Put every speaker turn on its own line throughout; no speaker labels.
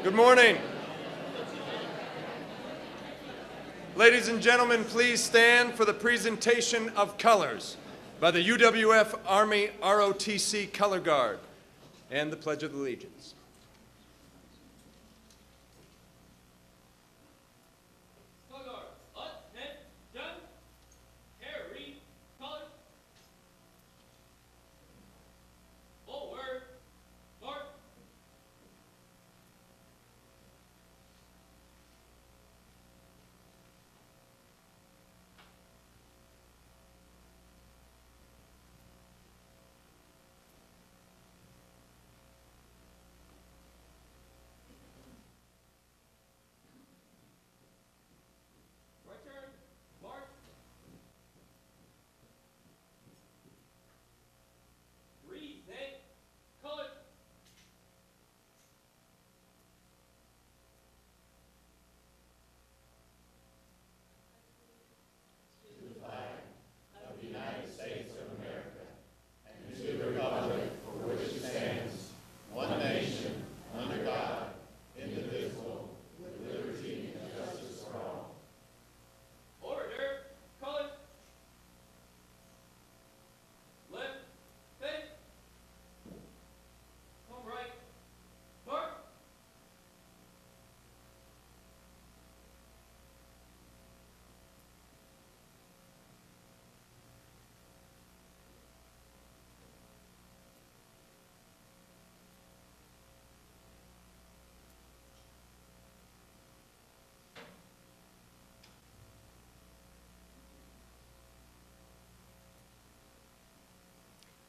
Good morning. Ladies and gentlemen, please stand for the presentation of colors by the UWF Army ROTC Color Guard and the Pledge of Allegiance.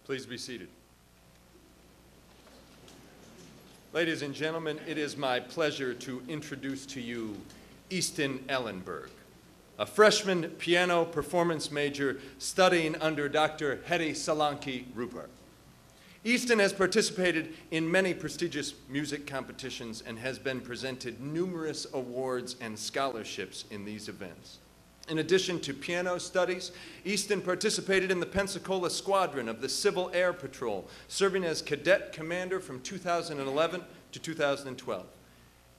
Please be seated. Ladies and gentlemen, it is my pleasure to introduce to you Easton Ellenberg, a freshman piano performance major studying under Dr. Hedy Solanki Rupert. Easton has participated in many prestigious music competitions and has been presented numerous awards and scholarships in these events. In addition to piano studies, Easton participated in the Pensacola Squadron of the Civil Air Patrol, serving as cadet commander from 2011 to 2012.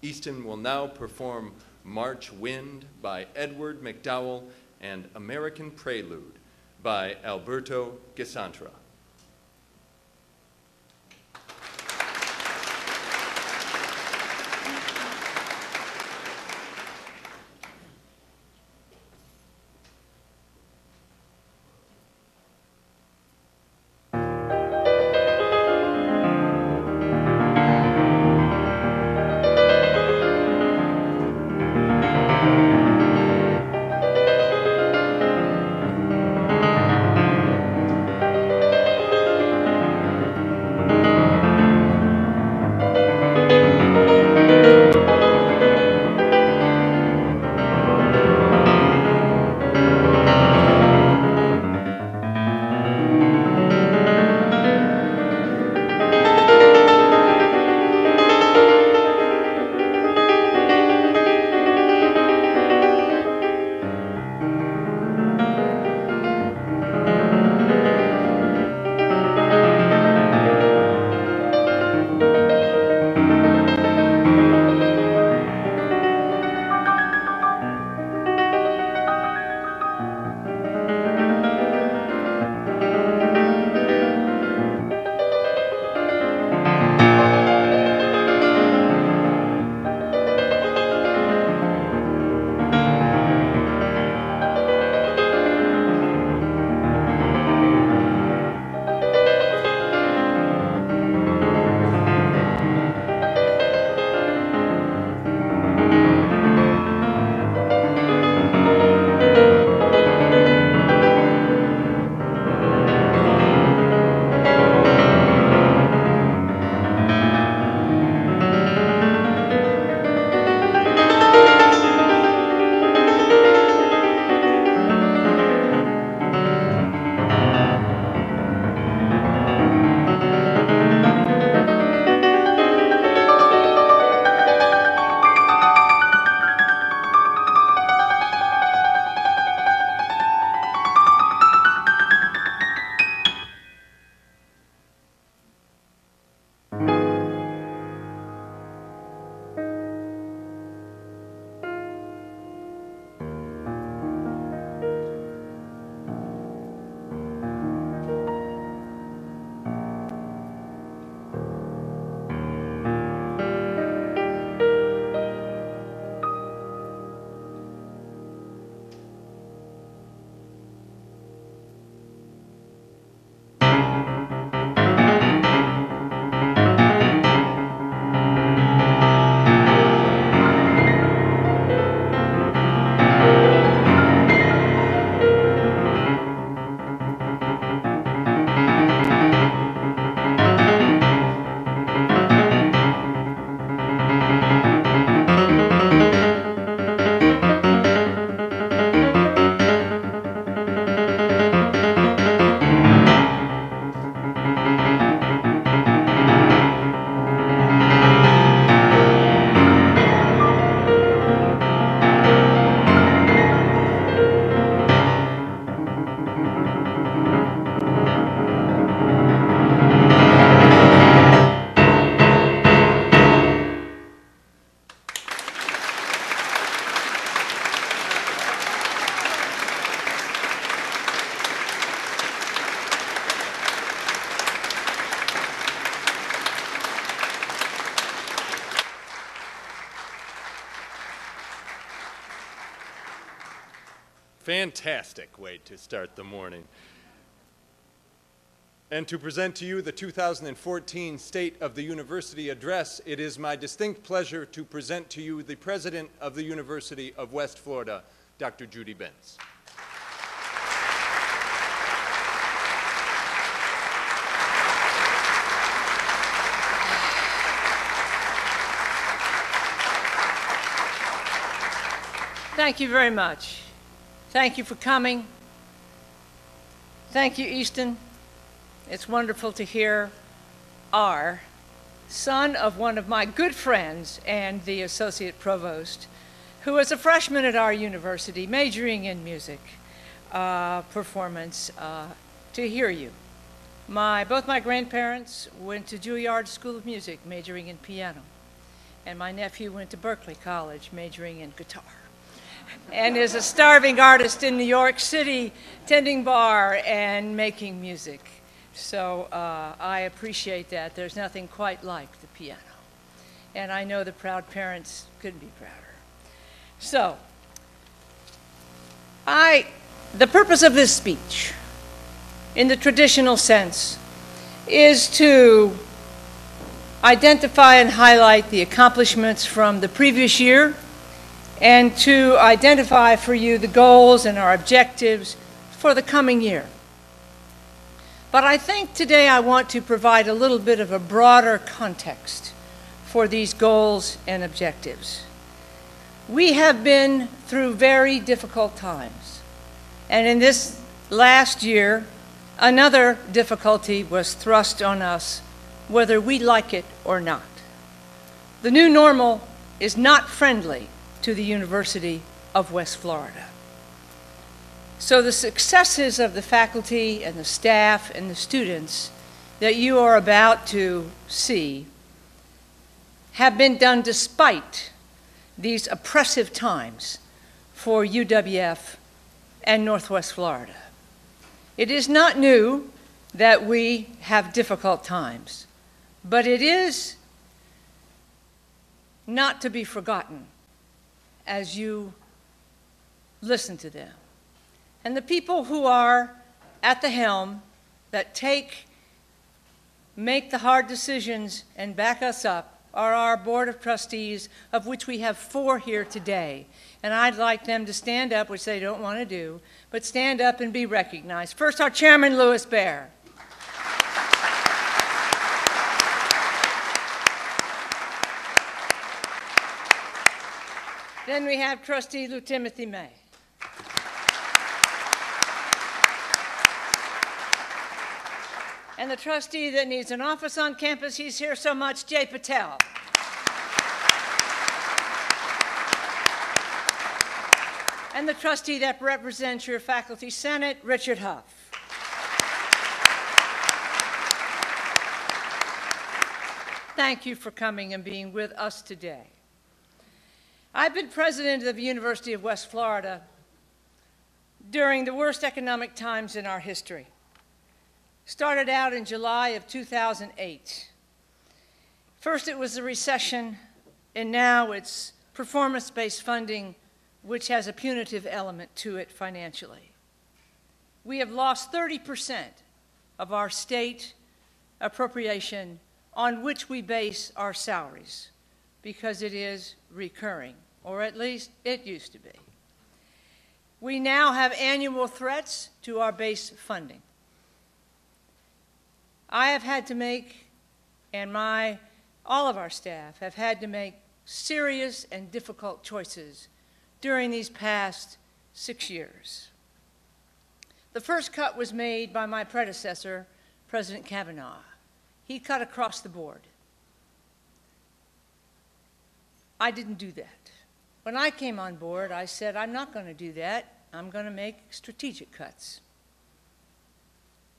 Easton will now perform March Wind by Edward McDowell and American Prelude by Alberto Gisantra. Fantastic way to start the morning. And to present to you the 2014 State of the University Address, it is my distinct pleasure to present to you the President of the University of West Florida, Dr. Judy Bense.
Thank you very much. Thank you for coming. Thank you, Easton. It's wonderful to hear our son of one of my good friends and the associate provost, who was a freshman at our university majoring in music performance, to hear you. Both my grandparents went to Juilliard School of Music majoring in piano, and my nephew went to Berklee College majoring in guitar, and is a starving artist in New York City, tending bar and making music. So I appreciate that. There's nothing quite like the piano. And I know the proud parents couldn't be prouder. So the purpose of this speech, in the traditional sense, is to identify and highlight the accomplishments from the previous year and to identify for you the goals and our objectives for the coming year. But I think today I want to provide a little bit of a broader context for these goals and objectives. We have been through very difficult times, and in this last year, another difficulty was thrust on us, whether we like it or not. The new normal is not friendly to the University of West Florida. So the successes of the faculty and the staff and the students that you are about to see have been done despite these oppressive times for UWF and Northwest Florida. It is not new that we have difficult times, but it is not to be forgotten as you listen to them. And the people who are at the helm that make the hard decisions and back us up are our Board of Trustees, of which we have 4 here today. And I'd like them to stand up, which they don't want to do, but stand up and be recognized. First, our Chairman, Louis Baer. Then we have Trustee Lou Timothy May. And the trustee that needs an office on campus, he's here so much, Jay Patel. And the trustee that represents your faculty senate, Richard Huff. Thank you for coming and being with us today. I've been president of the University of West Florida during the worst economic times in our history. Started out in July of 2008. First it was the recession, and now it's performance-based funding, which has a punitive element to it financially. We have lost 30% of our state appropriation on which we base our salaries because it is recurring, or at least it used to be. We now have annual threats to our base funding. I have had to make, and all of our staff have had to make serious and difficult choices during these past 6 years. The first cut was made by my predecessor, President Kavanaugh. He cut across the board. I didn't do that. When I came on board, I said, I'm not going to do that. I'm going to make strategic cuts.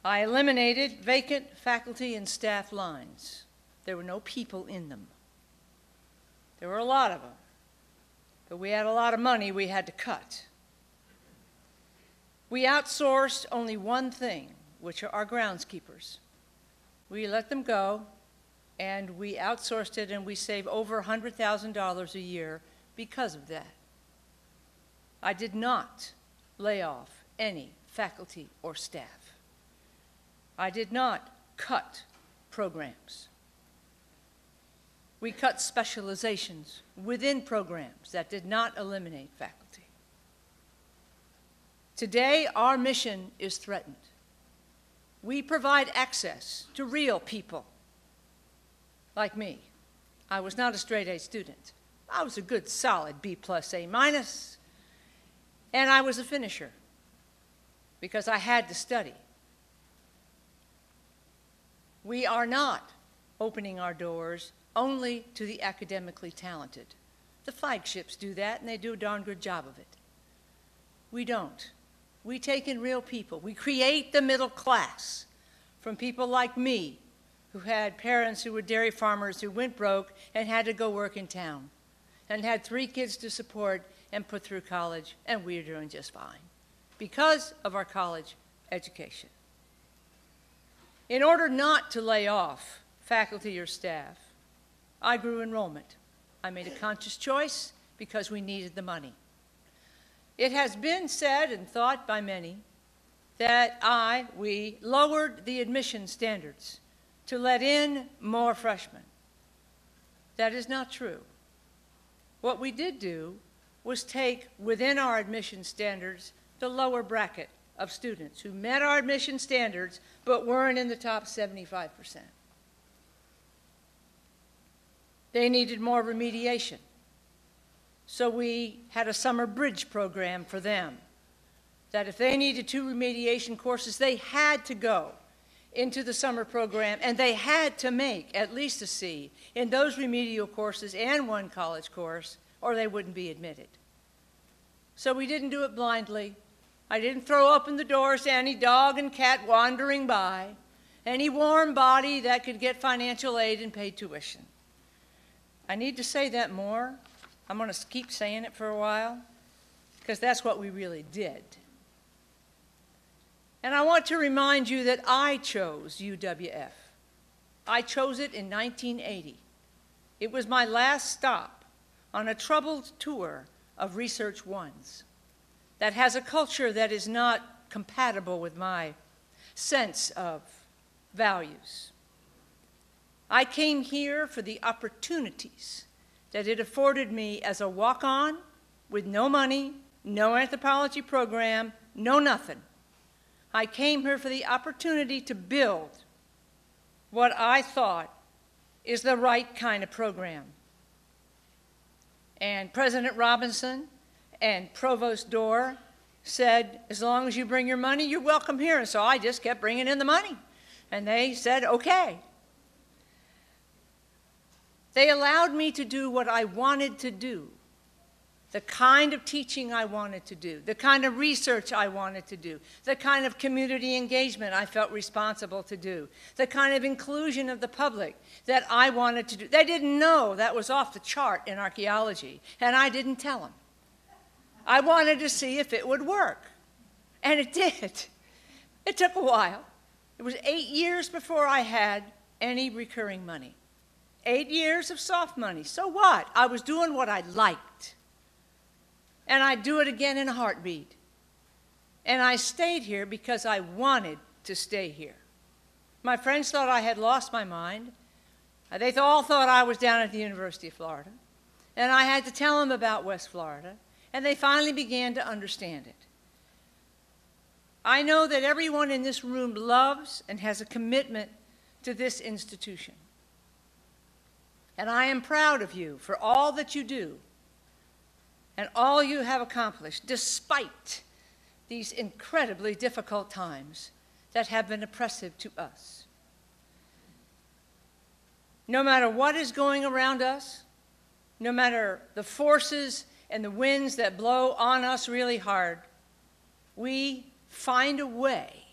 I eliminated vacant faculty and staff lines. There were no people in them. There were a lot of them, but we had a lot of money we had to cut. We outsourced only one thing, which are our groundskeepers. We let them go, and we outsourced it, and we save over $100,000 a year because of that. I did not lay off any faculty or staff. I did not cut programs. We cut specializations within programs that did not eliminate faculty. Today, our mission is threatened. We provide access to real people like me. I was not a straight-A student. I was a good, solid B+, A-, and I was a finisher because I had to study. We are not opening our doors only to the academically talented. The flagships do that, and they do a darn good job of it. We don't. We take in real people. We create the middle class from people like me, who had parents who were dairy farmers who went broke and had to go work in town, and had 3 kids to support and put through college, and we're doing just fine because of our college education. In order not to lay off faculty or staff, I grew enrollment. I made a conscious choice because we needed the money. It has been said and thought by many that we lowered the admission standards to let in more freshmen. That is not true. What we did do was take within our admission standards the lower bracket of students who met our admission standards but weren't in the top 75%. They needed more remediation. So we had a summer bridge program for them, that if they needed 2 remediation courses, they had to go into the summer program, and they had to make at least a C in those remedial courses and 1 college course, or they wouldn't be admitted. So we didn't do it blindly. I didn't throw open the doors to any dog and cat wandering by, any warm body that could get financial aid and pay tuition. I need to say that more. I'm going to keep saying it for a while, because that's what we really did. And I want to remind you that I chose UWF. I chose it in 1980. It was my last stop on a troubled tour of Research Ones that has a culture that is not compatible with my sense of values. I came here for the opportunities that it afforded me as a walk-on with no money, no anthropology program, no nothing. I came here for the opportunity to build what I thought is the right kind of program. And President Robinson and Provost Dorr said, as long as you bring your money, you're welcome here. And so I just kept bringing in the money. And they said, okay. They allowed me to do what I wanted to do, the kind of teaching I wanted to do, the kind of research I wanted to do, the kind of community engagement I felt responsible to do, the kind of inclusion of the public that I wanted to do. They didn't know that was off the chart in archaeology, and I didn't tell them. I wanted to see if it would work, and it did. It took a while. It was 8 years before I had any recurring money. 8 years of soft money. So what? I was doing what I liked. And I'd do it again in a heartbeat. And I stayed here because I wanted to stay here. My friends thought I had lost my mind. They all thought I was down at the University of Florida. And I had to tell them about West Florida. And they finally began to understand it. I know that everyone in this room loves and has a commitment to this institution. And I am proud of you for all that you do and all you have accomplished, despite these incredibly difficult times that have been oppressive to us. No matter what is going around us, no matter the forces and the winds that blow on us really hard, we find a way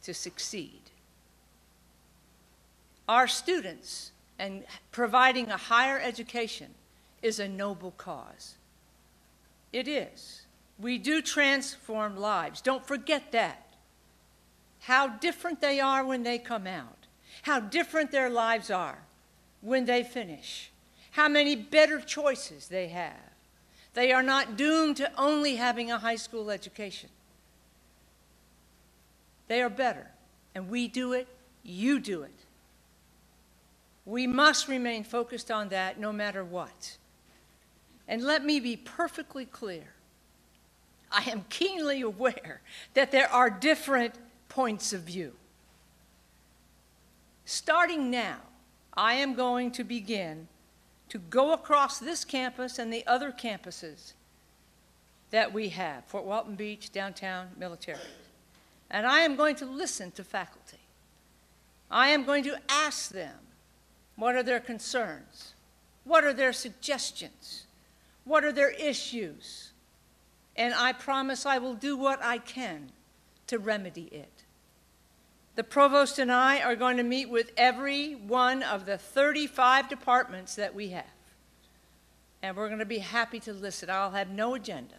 to succeed. Our students and providing a higher education is a noble cause. It is. We do transform lives. Don't forget that. How different they are when they come out. How different their lives are when they finish. How many better choices they have. They are not doomed to only having a high school education. They are better, and we do it, you do it. We must remain focused on that no matter what. And let me be perfectly clear. I am keenly aware that there are different points of view. Starting now, I am going to begin to go across this campus and the other campuses that we have, Fort Walton Beach, downtown, military. And I am going to listen to faculty. I am going to ask them, what are their concerns? What are their suggestions? What are their issues? And I promise I will do what I can to remedy it. The provost and I are going to meet with every one of the 35 departments that we have. And we're going to be happy to listen. I'll have no agenda.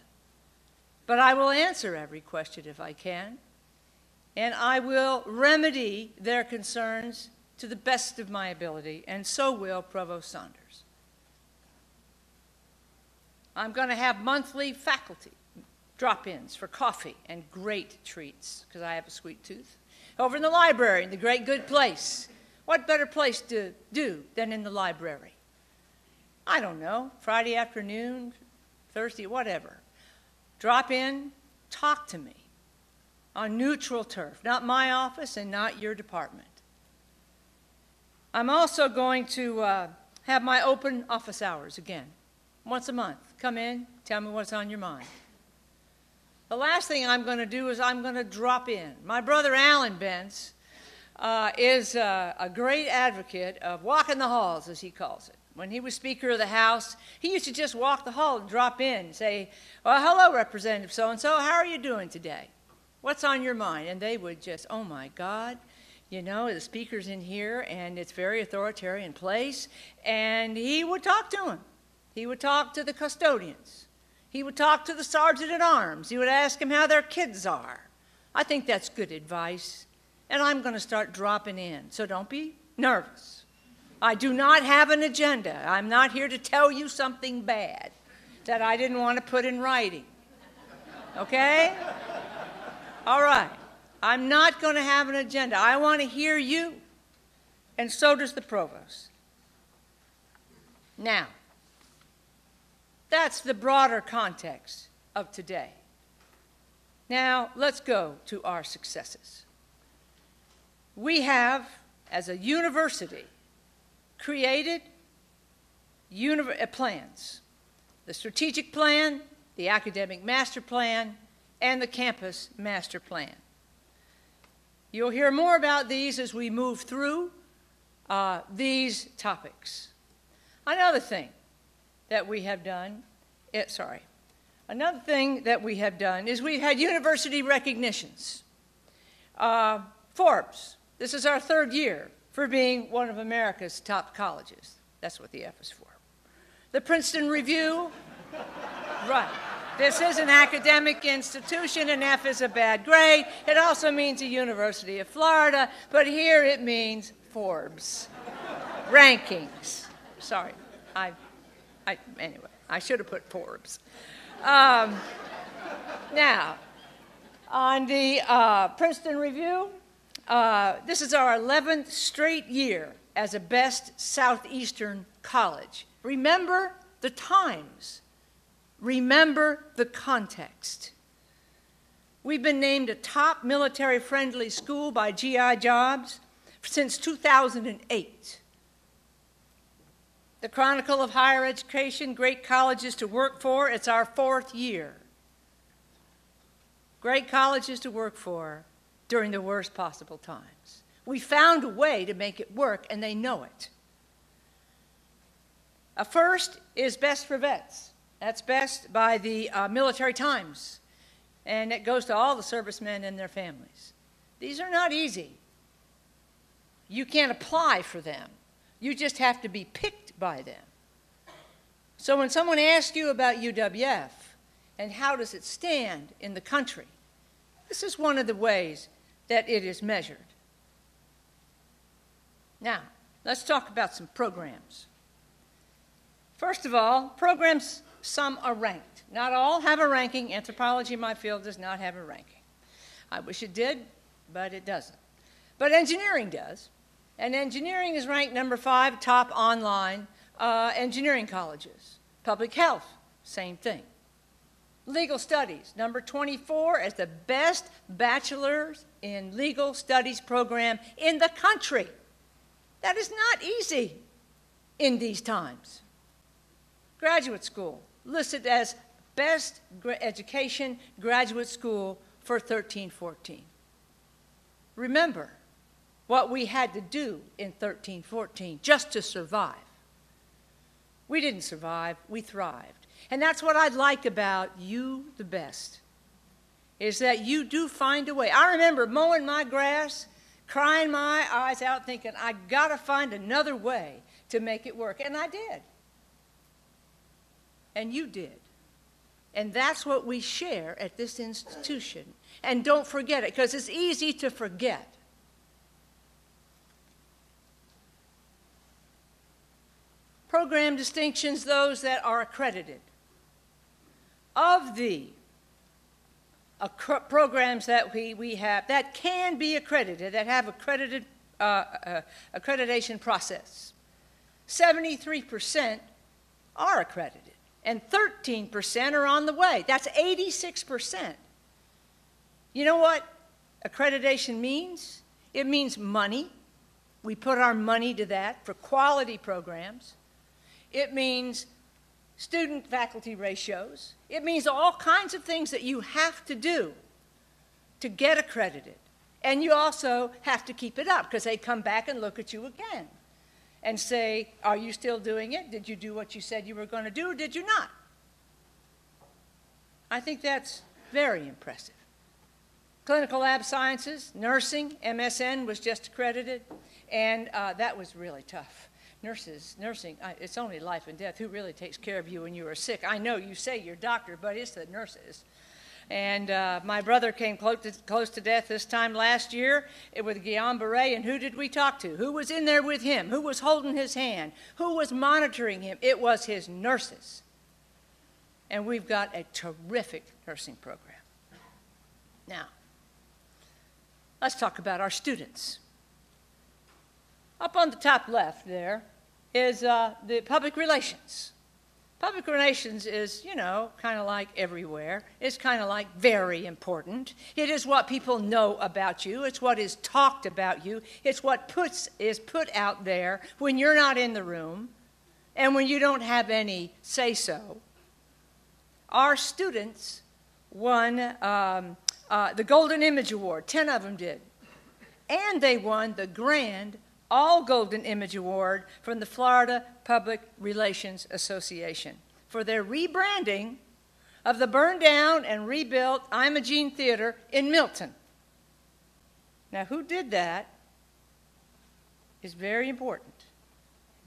But I will answer every question if I can. And I will remedy their concerns to the best of my ability, and so will Provost Saunders. I'm going to have monthly faculty drop-ins for coffee and great treats, because I have a sweet tooth. Over in the library, in the great good place. What better place to do than in the library? I don't know, Friday afternoon, Thursday, whatever. Drop in, talk to me on neutral turf, not my office and not your department. I'm also going to have my open office hours again, once a month. Come in, tell me what's on your mind. The last thing I'm going to do is I'm going to drop in. My brother Alan Bense is a great advocate of walking the halls, as he calls it. When he was Speaker of the House, he used to just walk the hall and drop in and say, well, hello, Representative so-and-so, how are you doing today? What's on your mind? And they would just, oh my God, you know, the Speaker's in here and it's very authoritarian place. And he would talk to him. He would talk to the custodians. He would talk to the sergeant-at-arms. He would ask them how their kids are. I think that's good advice. And I'm going to start dropping in, so don't be nervous. I do not have an agenda. I'm not here to tell you something bad that I didn't want to put in writing. Okay? All right. I'm not going to have an agenda. I want to hear you, and so does the provost. Now, that's the broader context of today. Now, let's go to our successes. We have, as a university, created plans. The strategic plan, the academic master plan, and the campus master plan. You'll hear more about these as we move through these topics. Another thing that we have done, is we've had university recognitions. Forbes, this is our third year for being one of America's top colleges. That's what the F is for. The Princeton Review, right. This is an academic institution, and F is a bad grade. It also means the University of Florida, but here it means Forbes. Rankings. Sorry, anyway, I should have put Forbes. Now, on the Princeton Review, this is our 11th straight year as a best Southeastern college. Remember the times. Remember the context. We've been named a top military-friendly school by GI Jobs since 2008. The Chronicle of Higher Education, Great Colleges to Work For, it's our 4th year. Great colleges to work for during the worst possible times. We found a way to make it work, and they know it. A first is Best for Vets. That's best by the Military Times, and it goes to all the servicemen and their families. These are not easy. You can't apply for them. You just have to be picked by them. So when someone asks you about UWF and how does it stand in the country, this is one of the ways that it is measured. Now, let's talk about some programs. First of all, programs some are ranked. Not all have a ranking. Anthropology, my field, does not have a ranking. I wish it did, but it doesn't. But engineering does. And engineering is ranked number 5, top online engineering colleges. Public health, same thing. Legal studies, number 24 as the best bachelor's in legal studies program in the country. That is not easy in these times. Graduate school, listed as best education graduate school for 13-14. Remember what we had to do in 13-14 just to survive. We didn't survive, we thrived. And that's what I like about you the best, is that you do find a way. I remember mowing my grass, crying my eyes out, thinking, I gotta find another way to make it work. And I did. And you did. And that's what we share at this institution. And don't forget it, because it's easy to forget. Program distinctions, those that are accredited. Of the programs that we have that can be accredited, that have accredited accreditation process, 73% are accredited, and 13% are on the way. That's 86%. You know what accreditation means? It means money. We put our money to that for quality programs. It means student-faculty ratios. It means all kinds of things that you have to do to get accredited. And you also have to keep it up, because they come back and look at you again and say, are you still doing it? Did you do what you said you were going to do, or did you not? I think that's very impressive. Clinical lab sciences, nursing, MSN was just accredited, and that was really tough. Nursing, it's only life and death. Who really takes care of you when you are sick? I know you say you're doctor, but it's the nurses. And my brother came close to death this time last year with Guillain-Barré, and who did we talk to? Who was in there with him? Who was holding his hand? Who was monitoring him? It was his nurses. And we've got a terrific nursing program. Now, let's talk about our students. Up on the top left there is the public relations. Public relations is, you know, kind of like everywhere. It's kind of like very important. It is what people know about you. It's what is talked about you. It's what is put out there when you're not in the room and when you don't have any say-so. Our students won the Golden Image Award. 10 of them did. And they won the Grand All Golden Image Award from the Florida Public Relations Association for their rebranding of the burned down and rebuilt Imogene Theater in Milton. Now, who did that is very important.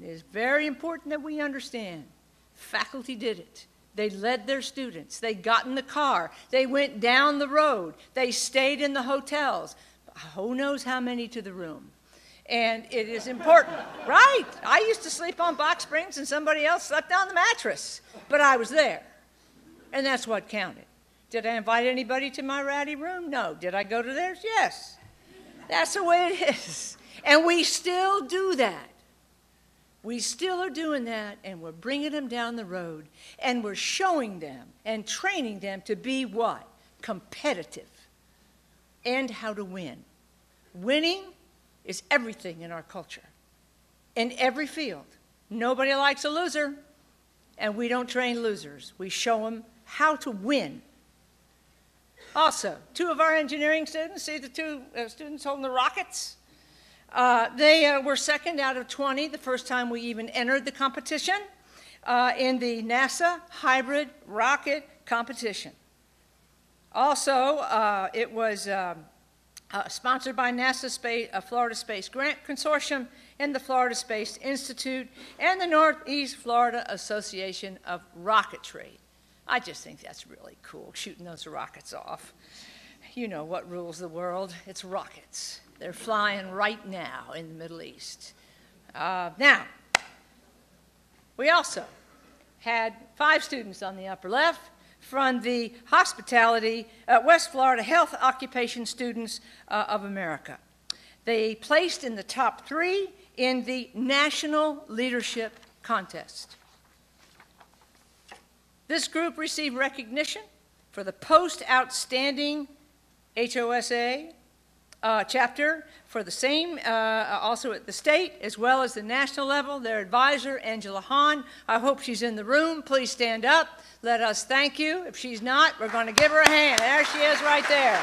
It is very important that we understand. Faculty did it. They led their students. They got in the car. They went down the road. They stayed in the hotels. Who knows how many to the room? And it is important, right? I used to sleep on box springs and somebody else slept on the mattress, but I was there. And that's what counted. Did I invite anybody to my ratty room? No. Did I go to theirs? Yes. That's the way it is. And we still do that. We still are doing that, and we're bringing them down the road, and we're showing them and training them to be what? Competitive, and how to win. Winning is everything in our culture, in every field. Nobody likes a loser, and we don't train losers. We show them how to win. Also, 2 of our engineering students, see the 2 students holding the rockets? They were second out of 20 the first time we even entered the competition in the NASA Hybrid Rocket Competition. Also, it was sponsored by NASA Florida Space Grant Consortium and the Florida Space Institute and the Northeast Florida Association of Rocketry. I just think that's really cool, shooting those rockets off. You know what rules the world. It's rockets. They're flying right now in the Middle East. Now, we also had 5 students on the upper left from the hospitality, West Florida Health Occupation Students of America. They placed in the top 3 in the National Leadership Contest. This group received recognition for the Post-Outstanding HOSA chapter for the same, also at the state as well as the national level. Their advisor, Angela Hahn, I hope she's in the room. Please stand up. Let us thank you. If she's not, we're going to give her a hand. There she is right there.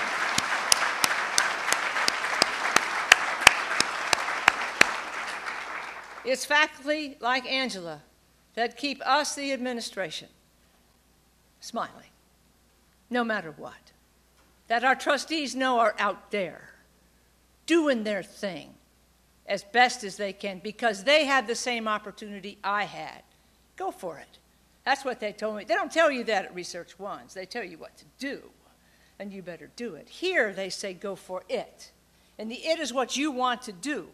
It's faculty like Angela that keep us, the administration, smiling, no matter what. That our trustees know are out there doing their thing as best as they can because they had the same opportunity I had. Go for it. That's what they told me. They don't tell you that at Research Ones. They tell you what to do, and you better do it. Here they say go for it, and the it is what you want to do.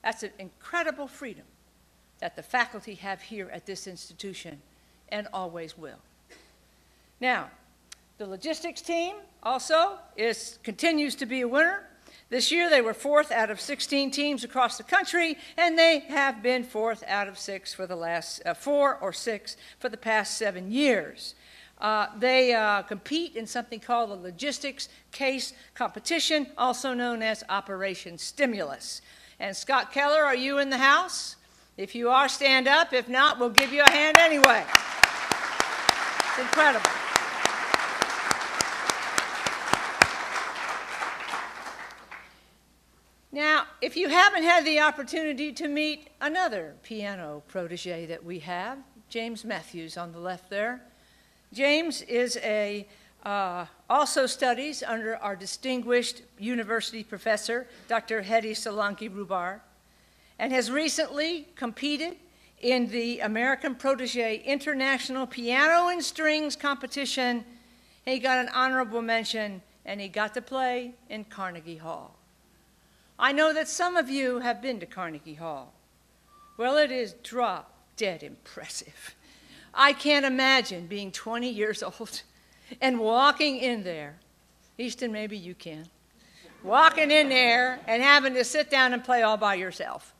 That's an incredible freedom that the faculty have here at this institution and always will. Now, the logistics team also continues to be a winner. This year they were 4th out of 16 teams across the country, and they have been 4th out of 6 for the last 4 or 6 for the past 7 years. They compete in something called the logistics case competition, also known as Operation Stimulus. And Scott Keller, are you in the house? If you are, stand up. If not, we'll give you a hand anyway. It's incredible. Now, if you haven't had the opportunity to meet another piano protege that we have, James Matthews on the left there. James is also studies under our distinguished university professor, Dr. Hedi Solanki-Rubar, and has recently competed in the American Protege International Piano and Strings Competition. He got an honorable mention, and he got to play in Carnegie Hall. I know that some of you have been to Carnegie Hall. Well, it is drop-dead impressive. I can't imagine being 20 years old and walking in there. Easton, maybe you can. Walking in there and having to sit down and play all by yourself.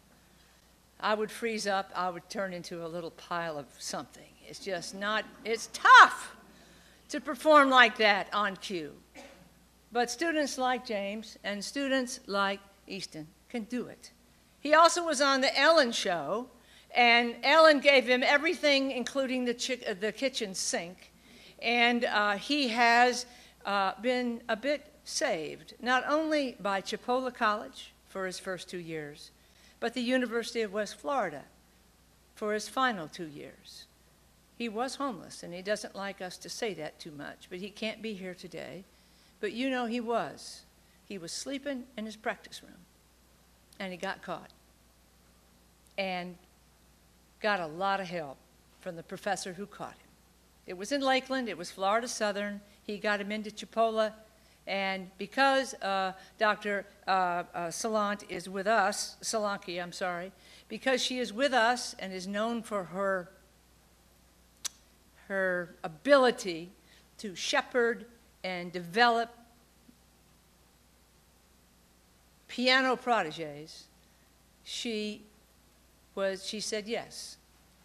I would freeze up. I would turn into a little pile of something. It's just not, it's tough to perform like that on cue. But students like James and students like Easton can do it. He also was on the Ellen Show, and Ellen gave him everything, including the kitchen sink, and he has been a bit saved, not only by Chipola College for his first 2 years, but the University of West Florida for his final 2 years. He was homeless, and he doesn't like us to say that too much, but he can't be here today. But you know he was. He was sleeping in his practice room, and he got caught and got a lot of help from the professor who caught him. It was in Lakeland. It was Florida Southern. He got him into Chipola, and because Dr. Solanki is with us, Solanki, I'm sorry, because she is with us and is known for her ability to shepherd and develop piano proteges, she said yes.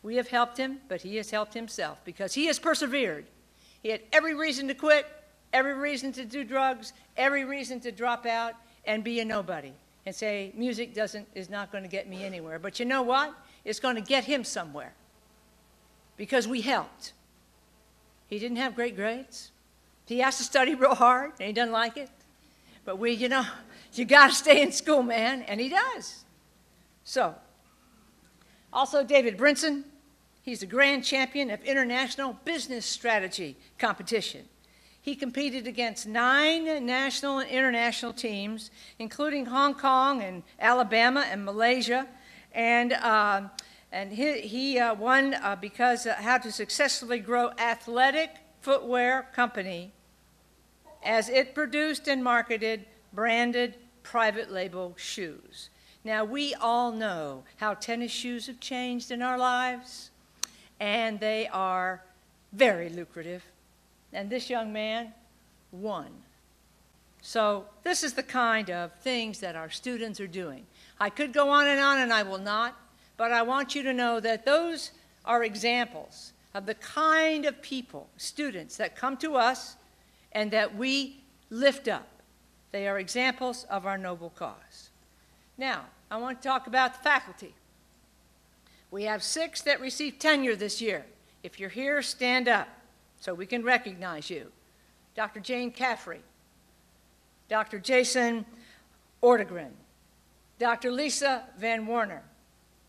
We have helped him, but he has helped himself because he has persevered. He had every reason to quit, every reason to do drugs, every reason to drop out and be a nobody and say music is not going to get me anywhere. But you know what? It's going to get him somewhere because we helped. He didn't have great grades. He has to study real hard, and he doesn't like it. But you got to stay in school, man, and he does. So, also David Brinson, he's a grand champion of international business strategy competition. He competed against 9 national and international teams, including Hong Kong and Alabama and Malaysia, and he won because how to successfully grow athletic footwear company as it produced and marketed branded private label shoes. Now, we all know how tennis shoes have changed in our lives, and they are very lucrative. And this young man won. So this is the kind of things that our students are doing. I could go on, and I will not, but I want you to know that those are examples of the kind of people, students, that come to us and that we lift up. They are examples of our noble cause. Now, I want to talk about the faculty. We have 6 that received tenure this year. If you're here, stand up so we can recognize you. Dr. Jane Caffrey, Dr. Jason Ortegren, Dr. Lisa Van Warner,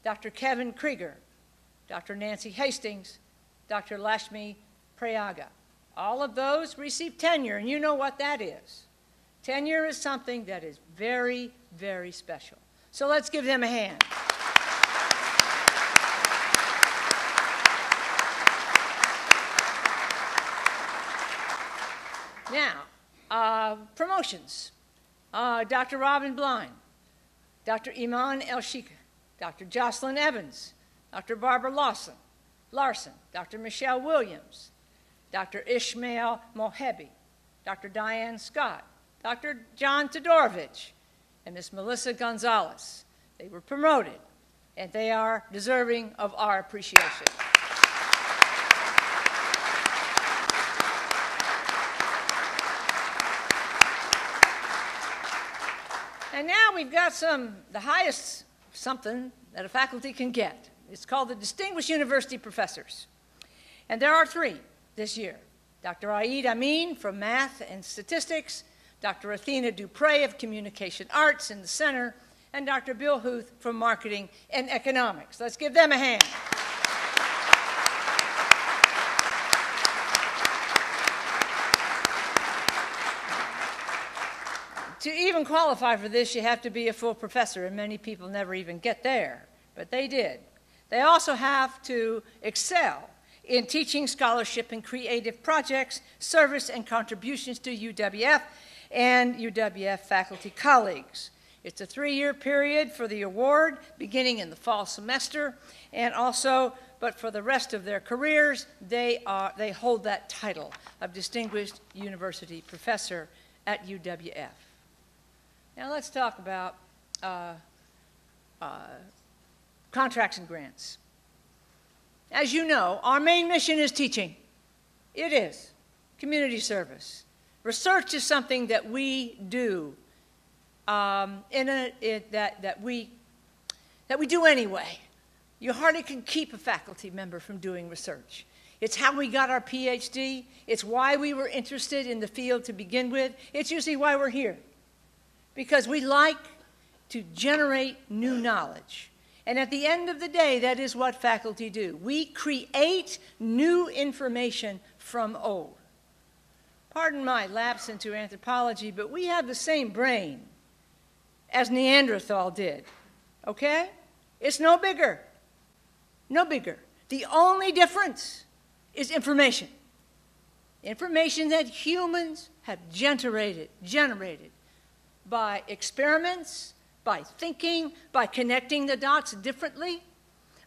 Dr. Kevin Krieger, Dr. Nancy Hastings, Dr. Lashmi Prayaga. All of those received tenure, and you know what that is. Tenure is something that is very, very special. So let's give them a hand. Now, promotions. Dr. Robin Blind, Dr. Iman El-Sheikh, Dr. Jocelyn Evans, Dr. Barbara Larson, Dr. Michelle Williams, Dr. Ishmael Mohebi, Dr. Diane Scott, Dr. John Todorovich, and Ms. Melissa Gonzalez. They were promoted, and they are deserving of our appreciation. And now we've got the highest something that a faculty can get. It's called the Distinguished University Professors. And there are 3 this year. Dr. Aid Amin from Math and Statistics, Dr. Athena Dupre of Communication Arts in the Center, and Dr. Bill Huth from Marketing and Economics. Let's give them a hand. To even qualify for this, you have to be a full professor, and many people never even get there, but they did. They also have to excel in teaching, scholarship, and creative projects, service, and contributions to UWF and UWF faculty colleagues. It's a 3-year period for the award, beginning in the fall semester, and also, but for the rest of their careers, they hold that title of Distinguished University Professor at UWF. Now let's talk about contracts and grants. As you know, our main mission is teaching. It is community service. Research is something that we do that we do anyway. You hardly can keep a faculty member from doing research. It's how we got our PhD. It's why we were interested in the field to begin with. It's usually why we're here, because we like to generate new knowledge. And at the end of the day, that is what faculty do. We create new information from old. Pardon my lapse into anthropology, but we have the same brain as Neanderthal did, okay? It's no bigger, no bigger. The only difference is information. Information that humans have generated by experiments, by thinking, by connecting the dots differently,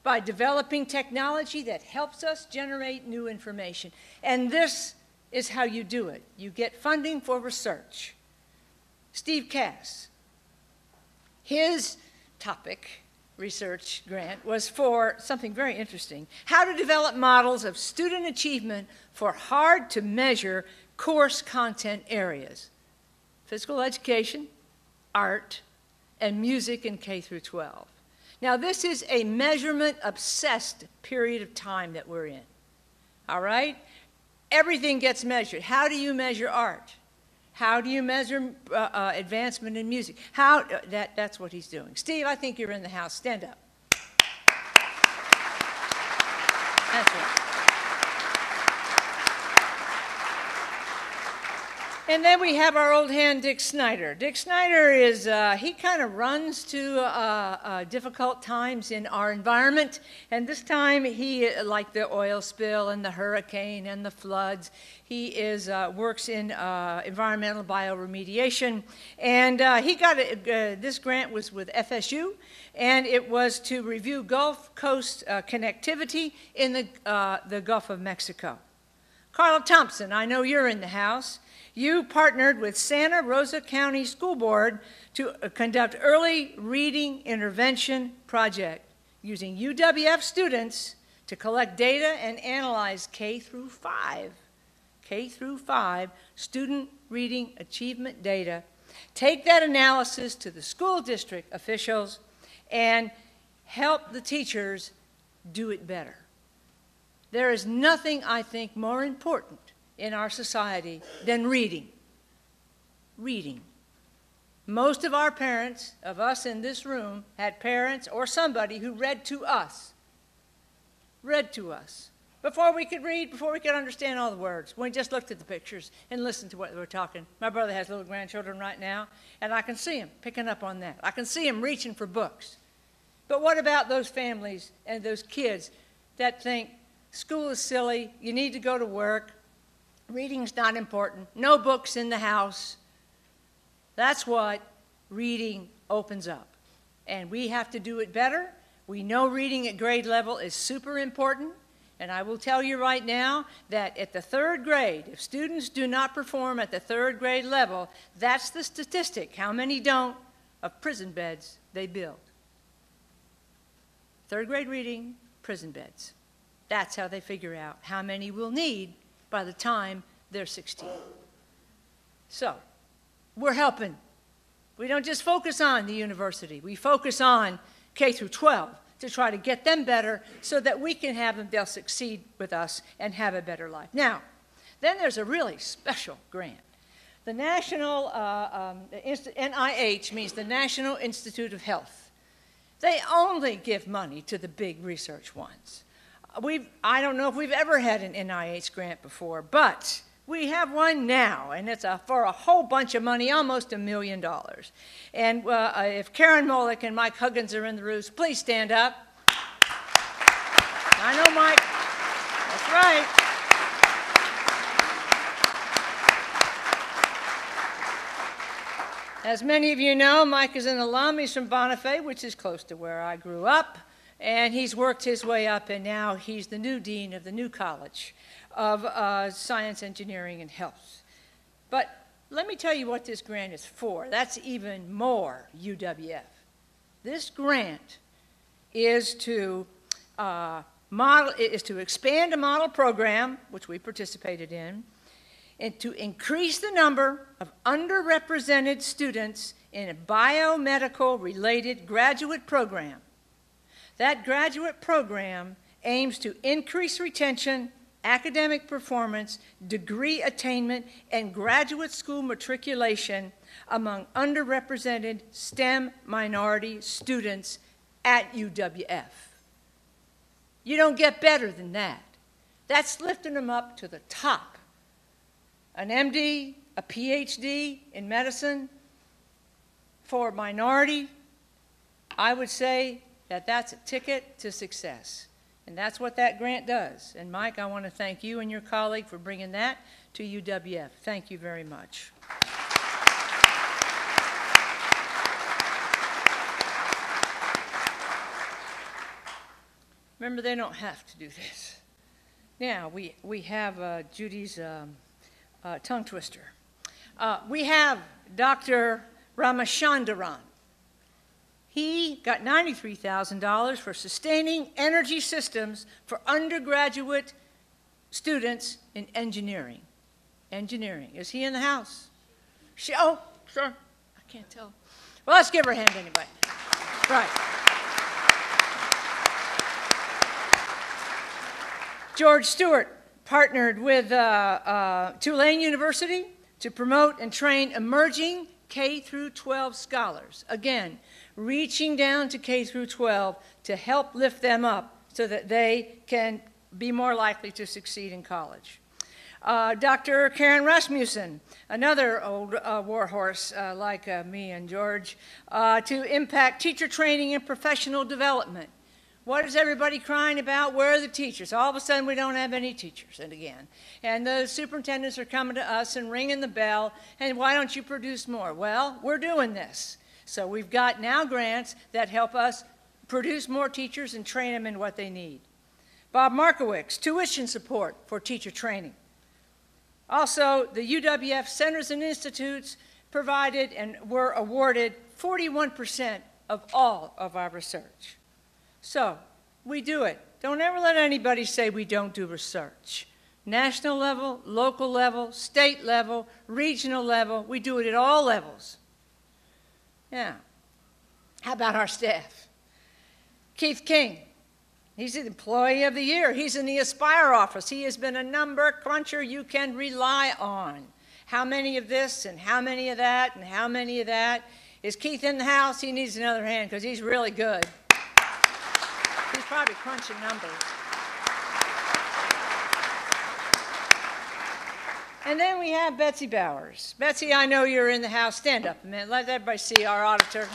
by developing technology that helps us generate new information. And this is how you do it. You get funding for research. Steve Cass, his topic, research grant, was for something very interesting: how to develop models of student achievement for hard-to-measure course content areas: physical education, art, and music in K through 12. Now, this is a measurement-obsessed period of time that we're in, all right? Everything gets measured. How do you measure art? How do you measure advancement in music? That's what he's doing. Steve, I think you're in the house. Stand up. That's right. And then we have our old hand, Dick Snyder. Dick Snyder is, he kind of runs to difficult times in our environment. And this time, he, like the oil spill and the hurricane and the floods, he works in environmental bioremediation. And he got, this grant was with FSU, and it was to review Gulf Coast connectivity in the Gulf of Mexico. Carla Thompson, I know you're in the house. You partnered with Santa Rosa County School Board to conduct early reading intervention project using UWF students to collect data and analyze K through 5 student reading achievement data. Take that analysis to the school district officials and help the teachers do it better. There is nothing, I think, more important in our society than reading. Reading. Most of our parents, of us in this room, had parents or somebody who read to us. Read to us. Before we could read, before we could understand all the words. We just looked at the pictures and listened to what they were talking. My brother has little grandchildren right now, and I can see him picking up on that. I can see him reaching for books. But what about those families and those kids that think school is silly, you need to go to work, reading's not important, no books in the house? That's what reading opens up. And we have to do it better. We know reading at grade level is super important. And I will tell you right now that at the 3rd grade, if students do not perform at the 3rd grade level, that's the statistic, how many don't, of prison beds they build. 3rd grade reading, prison beds. That's how they figure out how many we'll need by the time they're 16. So, we're helping. We don't just focus on the university. We focus on K through 12 to try to get them better so that we can have them, they'll succeed with us and have a better life. Now, then there's a really special grant. The National, NIH means the National Institute of Health. They only give money to the big research ones. I don't know if we've ever had an NIH grant before, but we have one now, and it's for a whole bunch of money, almost $1 million. And if Karen Molick and Mike Huggins are in the room, please stand up. I know, Mike. That's right. As many of you know, Mike is an alum. He's from Bonifay, which is close to where I grew up. And he's worked his way up, and now he's the new dean of the new college of Science, Engineering, and Health. But let me tell you what this grant is for. That's even more UWF. This grant is to expand a model program, which we participated in, and to increase the number of underrepresented students in a biomedical-related graduate program. That graduate program aims to increase retention, academic performance, degree attainment, and graduate school matriculation among underrepresented STEM minority students at UWF. You don't get better than that. That's lifting them up to the top. An MD, a PhD in medicine for minority, I would say that that's a ticket to success. And that's what that grant does. And Mike, I want to thank you and your colleague for bringing that to UWF. Thank you very much. Remember, they don't have to do this. Now, we have Judy's tongue twister. We have Dr. Ramachandran. He got $93,000 for sustaining energy systems for undergraduate students in engineering. Engineering. Is he in the house? Oh, sure. I can't tell. Well, let's give her a hand anyway. Right. George Stewart partnered with Tulane University to promote and train emerging K through 12 scholars. Again, reaching down to K through 12 to help lift them up so that they can be more likely to succeed in college. Dr. Karen Rasmussen, another old warhorse like me and George, to impact teacher training and professional development. What is everybody crying about? Where are the teachers? All of a sudden we don't have any teachers, and the superintendents are coming to us and ringing the bell, and why don't you produce more? Well, we're doing this. So we've got now grants that help us produce more teachers and train them in what they need. Bob Markowicz, tuition support for teacher training. Also, the UWF Centers and Institutes provided and were awarded 41% of all of our research. So, we do it. Don't ever let anybody say we don't do research. National level, local level, state level, regional level, we do it at all levels. Yeah. How about our staff? Keith King. He's the Employee of the Year. He's in the Aspire office. He has been a number cruncher you can rely on. How many of this and how many of that and how many of that? Is Keith in the house? He needs another hand because he's really good. He's probably crunching numbers. And then we have Betsy Bowers. Betsy, I know you're in the house. Stand up a minute. Let everybody see our auditor.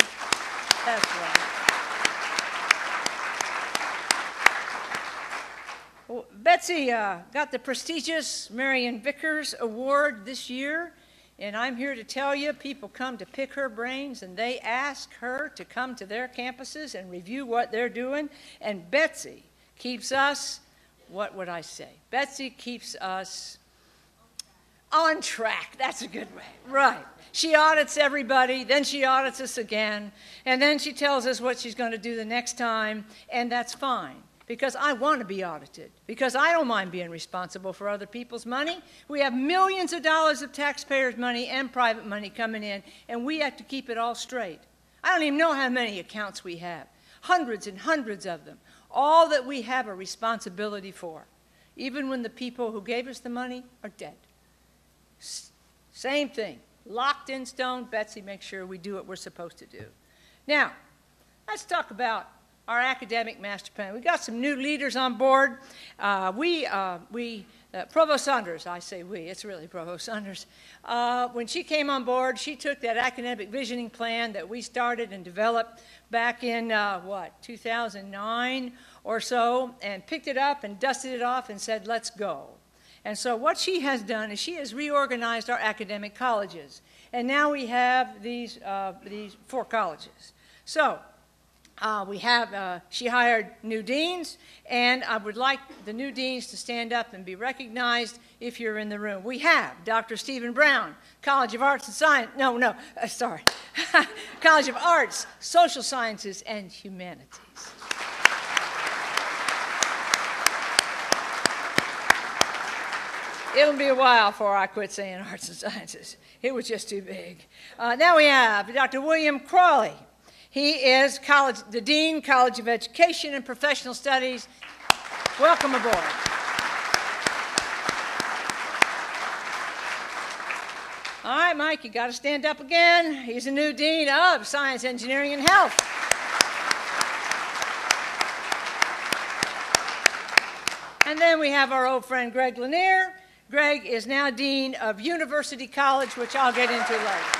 That's right. Well, Betsy got the prestigious Marion Vickers Award this year, and I'm here to tell you people come to pick her brains, and they ask her to come to their campuses and review what they're doing, and Betsy keeps us, what would I say? Betsy keeps us on track. That's a good way. Right. She audits everybody, then she audits us again, and then she tells us what she's going to do the next time, and that's fine. Because I want to be audited, because I don't mind being responsible for other people's money. We have millions of dollars of taxpayers' money and private money coming in, and we have to keep it all straight. I don't even know how many accounts we have, hundreds and hundreds of them, all that we have a responsibility for, even when the people who gave us the money are dead. Same thing, locked in stone. Betsy makes sure we do what we're supposed to do. Now, let's talk about our academic master plan. We got some new leaders on board. Provost Saunders, I say we, it's really Provost Saunders. When she came on board, she took that academic visioning plan that we started and developed back in, 2009 or so, and picked it up and dusted it off and said, let's go. And so what she has done is she has reorganized our academic colleges. And now we have these 4 colleges. So, she hired new deans, and I would like the new deans to stand up and be recognized if you're in the room. We have Dr. Stephen Brown, College of Arts and Science, College of Arts, Social Sciences, and Humanities. It'll be a while before I quit saying arts and sciences. It was just too big. Now we have Dr. William Crawley. He is the Dean, College of Education and Professional Studies. Welcome aboard. All right, Mike, you got to stand up again. He's the new Dean of Science, Engineering, and Health. And then we have our old friend Greg Lanier. Greg is now Dean of University College, which I'll get into later.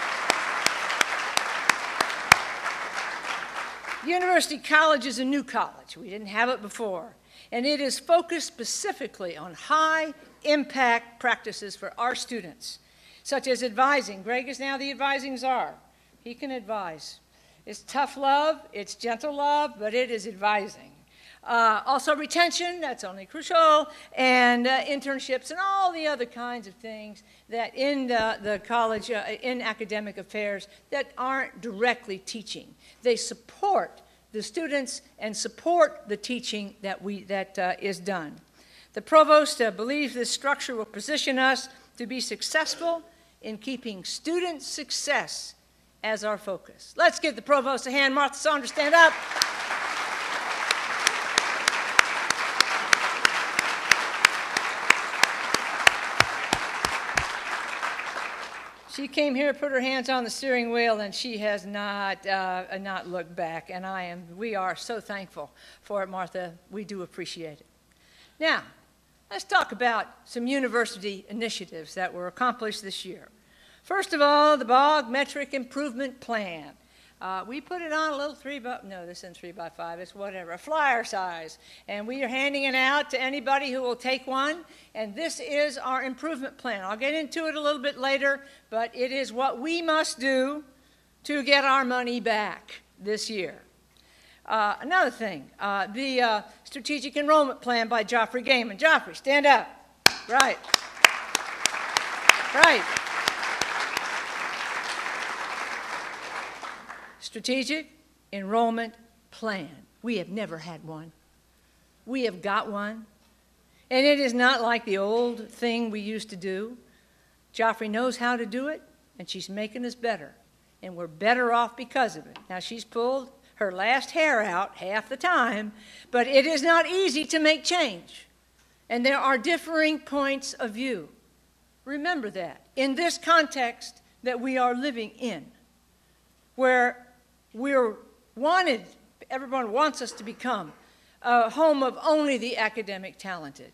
University College is a new college. We didn't have it before. And it is focused specifically on high-impact practices for our students, such as advising. Greg is now the advising czar. He can advise. It's tough love, it's gentle love, but it is advising. Also retention, that's only crucial, and internships and all the other kinds of things that in the college, in academic affairs, that aren't directly teaching. They support the students and support the teaching that is done. The provost believes this structure will position us to be successful in keeping student success as our focus. Let's give the provost a hand. Martha Saunders, stand up. She came here, put her hands on the steering wheel, and she has not looked back. And we are so thankful for it, Martha. We do appreciate it. Now, Let's talk about some university initiatives that were accomplished this year. First of all, the Bog Metric Improvement Plan. We put it on a little this isn't 3x5, it's whatever, a flyer size. And we are handing it out to anybody who will take one. And this is our improvement plan. I'll get into it a little bit later, but it is what we must do to get our money back this year. Another thing, the Strategic Enrollment Plan by Geoffrey Gaiman. Geoffrey, stand up. Right. Right. Strategic Enrollment Plan. We have never had one. We have got one. And it is not like the old thing we used to do. Geoffrey knows how to do it, and she's making us better. And we're better off because of it. Now, she's pulled her last hair out half the time, but it is not easy to make change. And there are differing points of view. Remember that. In this context that we are living in, where everyone wants us to become a home of only the academic talented.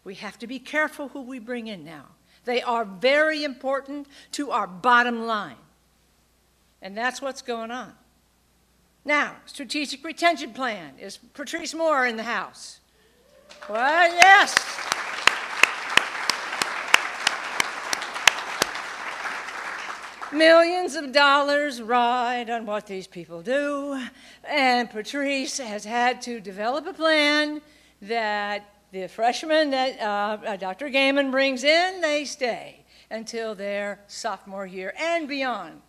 We have to be careful who we bring in now. They are very important to our bottom line. And that's what's going on. Now, Strategic Retention Plan. Is Patrice Moore in the house? Well, yes. Millions of dollars ride on what these people do, and Patrice has had to develop a plan that the freshmen that Dr. Gaiman brings in, they stay until their sophomore year and beyond.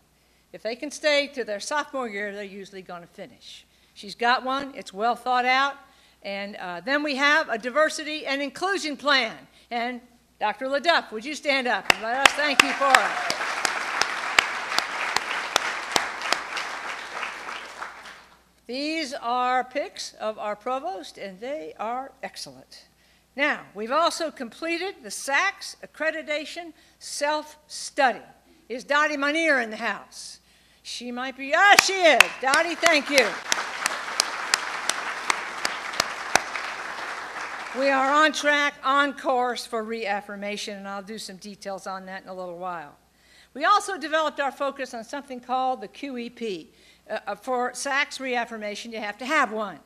If they can stay to their sophomore year, they're usually going to finish. She's got one. It's well thought out. And then we have a diversity and inclusion plan. And Dr. LaDuff, would you stand up and let us thank you for it? These are pics of our provost, and they are excellent. Now, we've also completed the SACS Accreditation Self-Study. Is Dottie Manier in the house? She might be, she is. Dottie, thank you. We are on track, on course for reaffirmation, and I'll do some details on that in a little while. We also developed our focus on something called the QEP. For SACS reaffirmation, you have to have one.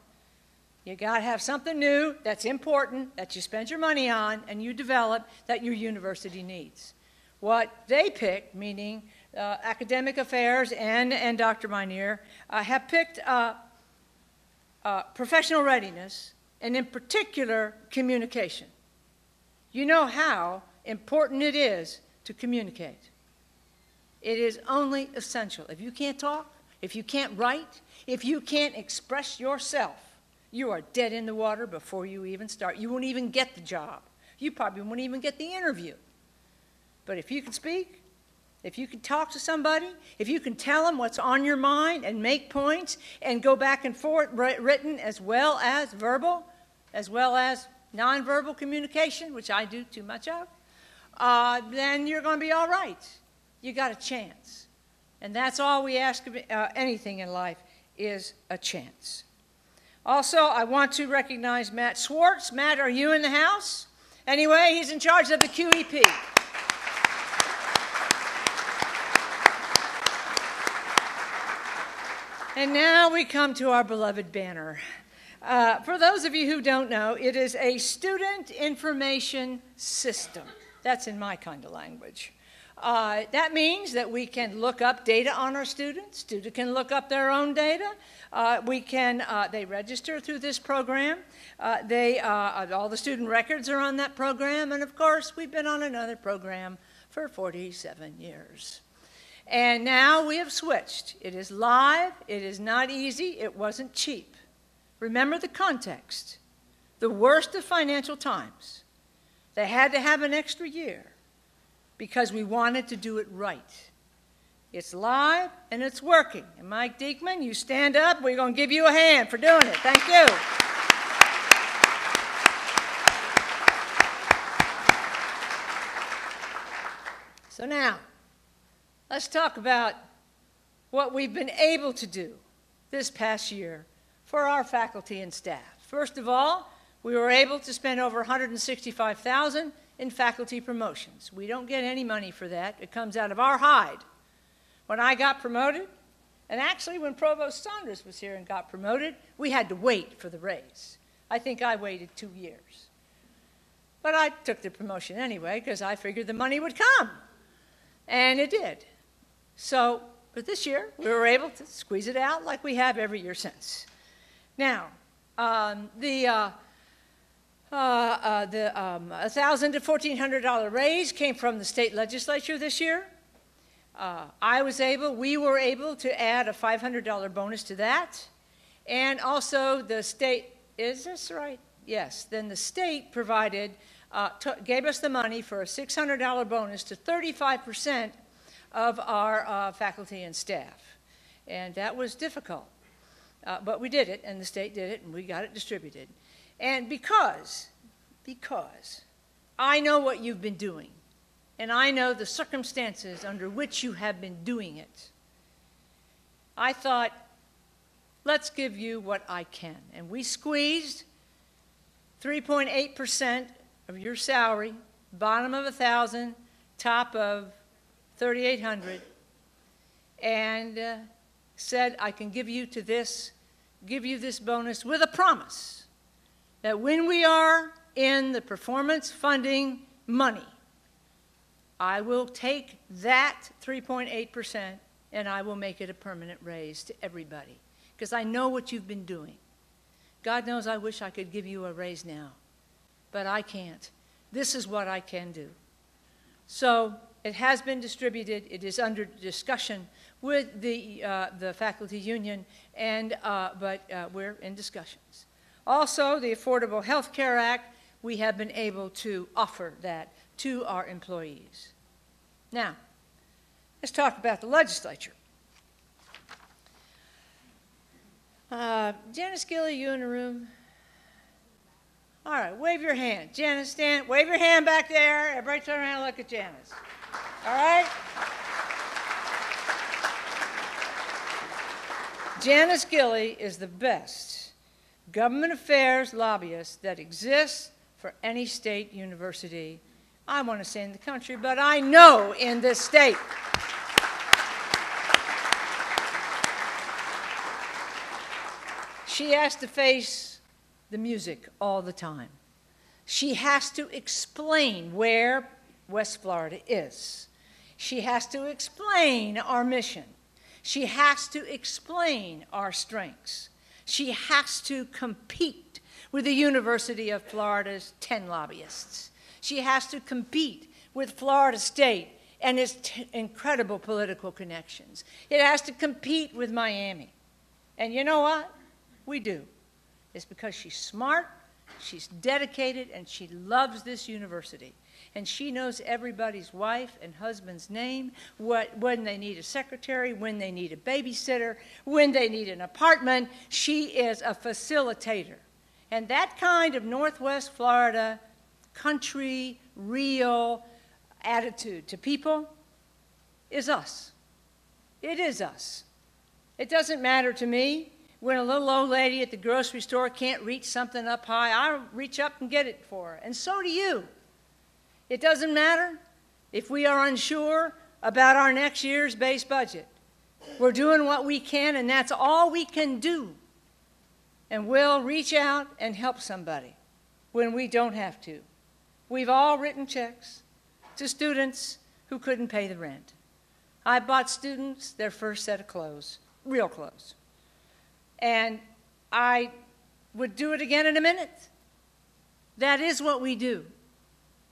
You got to have something new that's important, that you spend your money on, and you develop that your university needs. What they picked, meaning academic affairs and Dr. Manier, have picked professional readiness, and in particular, communication. You know how important it is to communicate. It is only essential. If you can't talk, if you can't write, if you can't express yourself, you are dead in the water before you even start. You won't even get the job. You probably won't even get the interview. But if you can speak, if you can talk to somebody, if you can tell them what's on your mind and make points and go back and forth, written as well as verbal, as well as nonverbal communication, which I do too much of, then you're going to be all right. You got a chance. And that's all we ask of anything in life is a chance. Also, I want to recognize Matt Swartz. Matt, are you in the house? Anyway, he's in charge of the QEP. And now we come to our beloved banner. For those of you who don't know, it is a student information system. That's in my kind of language. That means that we can look up data on our students. Students can look up their own data. They register through this program. All the student records are on that program. And of course, we've been on another program for 47 years. And now we have switched. It is live. It is not easy. It wasn't cheap. Remember the context. The worst of financial times. They had to have an extra year because we wanted to do it right. It's live and it's working. And Mike Diekman, you stand up. We're going to give you a hand for doing it. Thank you. So now, let's talk about what we've been able to do this past year for our faculty and staff. First of all, We were able to spend over $165,000 in faculty promotions. We don't get any money for that. It comes out of our hide. When I got promoted, and actually when Provost Saunders was here and got promoted, we had to wait for the raise. I think I waited 2 years. But I took the promotion anyway because I figured the money would come. And it did. So, but this year, we were able to squeeze it out like we have every year since. Now, the $1,000 to $1,400 raise came from the state legislature this year. We were able to add a $500 bonus to that. And also the state, is this right? Yes, then the state provided, gave us the money for a $600 bonus to 35% of our faculty and staff. And that was difficult. But we did it, and the state did it, and we got it distributed. And because I know what you've been doing, and I know the circumstances under which you have been doing it, I thought, let's give you what I can. And we squeezed 3.8% of your salary, bottom of 1,000, top of 3,800, and said, I can give you this bonus with a promise that when we are in the performance funding money, I will take that 3.8% and I will make it a permanent raise to everybody, because I know what you've been doing. God knows I wish I could give you a raise now, but I can't. This is what I can do. So it has been distributed. It is under discussion with the faculty union, but we're in discussions. Also, the Affordable Health Care Act, we have been able to offer that to our employees. Now, let's talk about the legislature. Janice Gilley, you in the room? All right, wave your hand. Janice, stand, wave your hand back there. Everybody turn around and look at Janice. All right? Janice Gilley is the best government affairs lobbyist that exists for any state university, I want to say in the country, but I know in this state. She has to face the music all the time. She has to explain where West Florida is. She has to explain our mission. She has to explain our strengths. She has to compete with the University of Florida's 10 lobbyists. She has to compete with Florida State and its incredible political connections. It has to compete with Miami. And you know what? We do. It's because she's smart, she's dedicated, and she loves this university. And she knows everybody's wife and husband's name, when they need a secretary, when they need a babysitter, when they need an apartment. She is a facilitator. And that kind of Northwest Florida country, real attitude to people is us. It is us. It doesn't matter to me when a little old lady at the grocery store can't reach something up high. I reach up and get it for her, and so do you. It doesn't matter if we are unsure about our next year's base budget. We're doing what we can, and that's all we can do. And we'll reach out and help somebody when we don't have to. We've all written checks to students who couldn't pay the rent. I bought students their first set of clothes, real clothes. And I would do it again in a minute. That is what we do.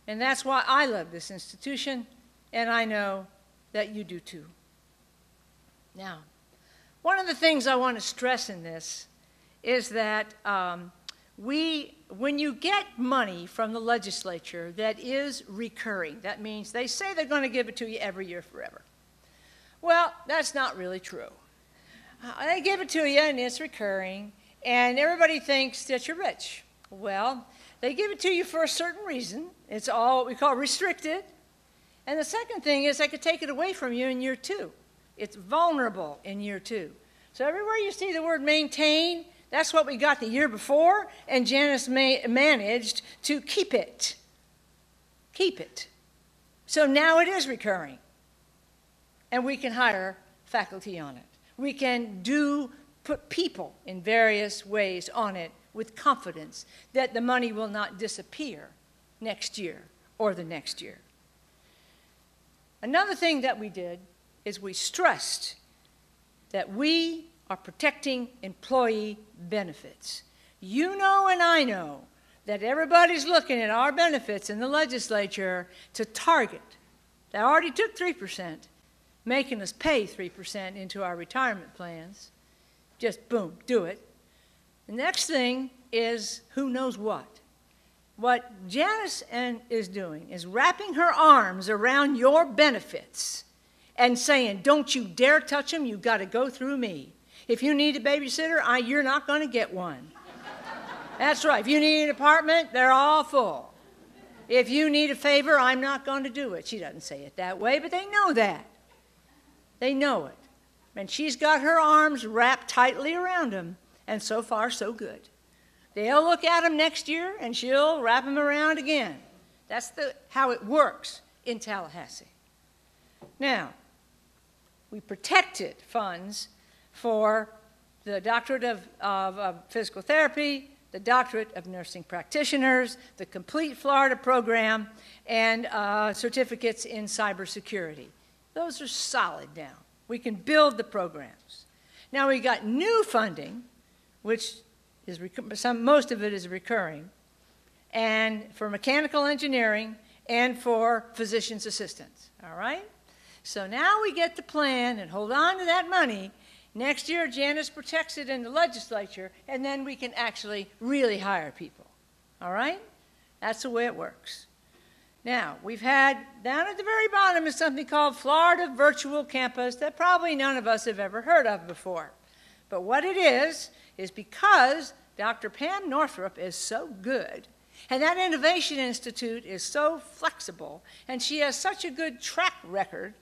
And that's why I love this institution, and I know that you do too. Now, one of the things I want to stress in this is that when you get money from the legislature that is recurring, that means they say they're going to give it to you every year forever. Well, that's not really true. They give it to you and it's recurring, and everybody thinks that you're rich. Well, they give it to you for a certain reason. It's all what we call restricted. And the second thing is they could take it away from you in year 2. It's vulnerable in year 2. So everywhere you see the word maintain, That's what we got the year before, and Janice managed to keep it. Keep it. So now it is recurring. And we can hire faculty on it. We can put people in various ways on it with confidence that the money will not disappear next year or the next year. Another thing that we did is we stressed that we are protecting employee benefits. You know and I know that everybody's looking at our benefits in the legislature to target. They already took 3%, making us pay 3% into our retirement plans. Just boom, do it. The next thing is who knows what. What Janice is doing is wrapping her arms around your benefits and saying, don't you dare touch them, you've got to go through me. If you need a babysitter, you're not going to get one. That's right. If you need an apartment, they're all full. If you need a favor, I'm not going to do it. She doesn't say it that way, but they know that. They know it. And she's got her arms wrapped tightly around them, and so far, so good. They'll look at them next year, and she'll wrap them around again. That's how it works in Tallahassee. Now, we protected funds for the doctorate of physical therapy, the doctorate of nursing practitioners, the complete Florida program, and certificates in cybersecurity. Those are solid now. We can build the programs. Now we got new funding, which is most of it is recurring, and for mechanical engineering and for physician's assistants, all right? So now we get to plan and hold on to that money. Next year, Janice protects it in the legislature, and then we can actually really hire people, all right? That's the way it works. Now, we've had, down at the very bottom is something called Florida Virtual Campus that probably none of us have ever heard of before. But what it is because Dr. Pam Northrup is so good, and that Innovation Institute is so flexible, and she has such a good track record,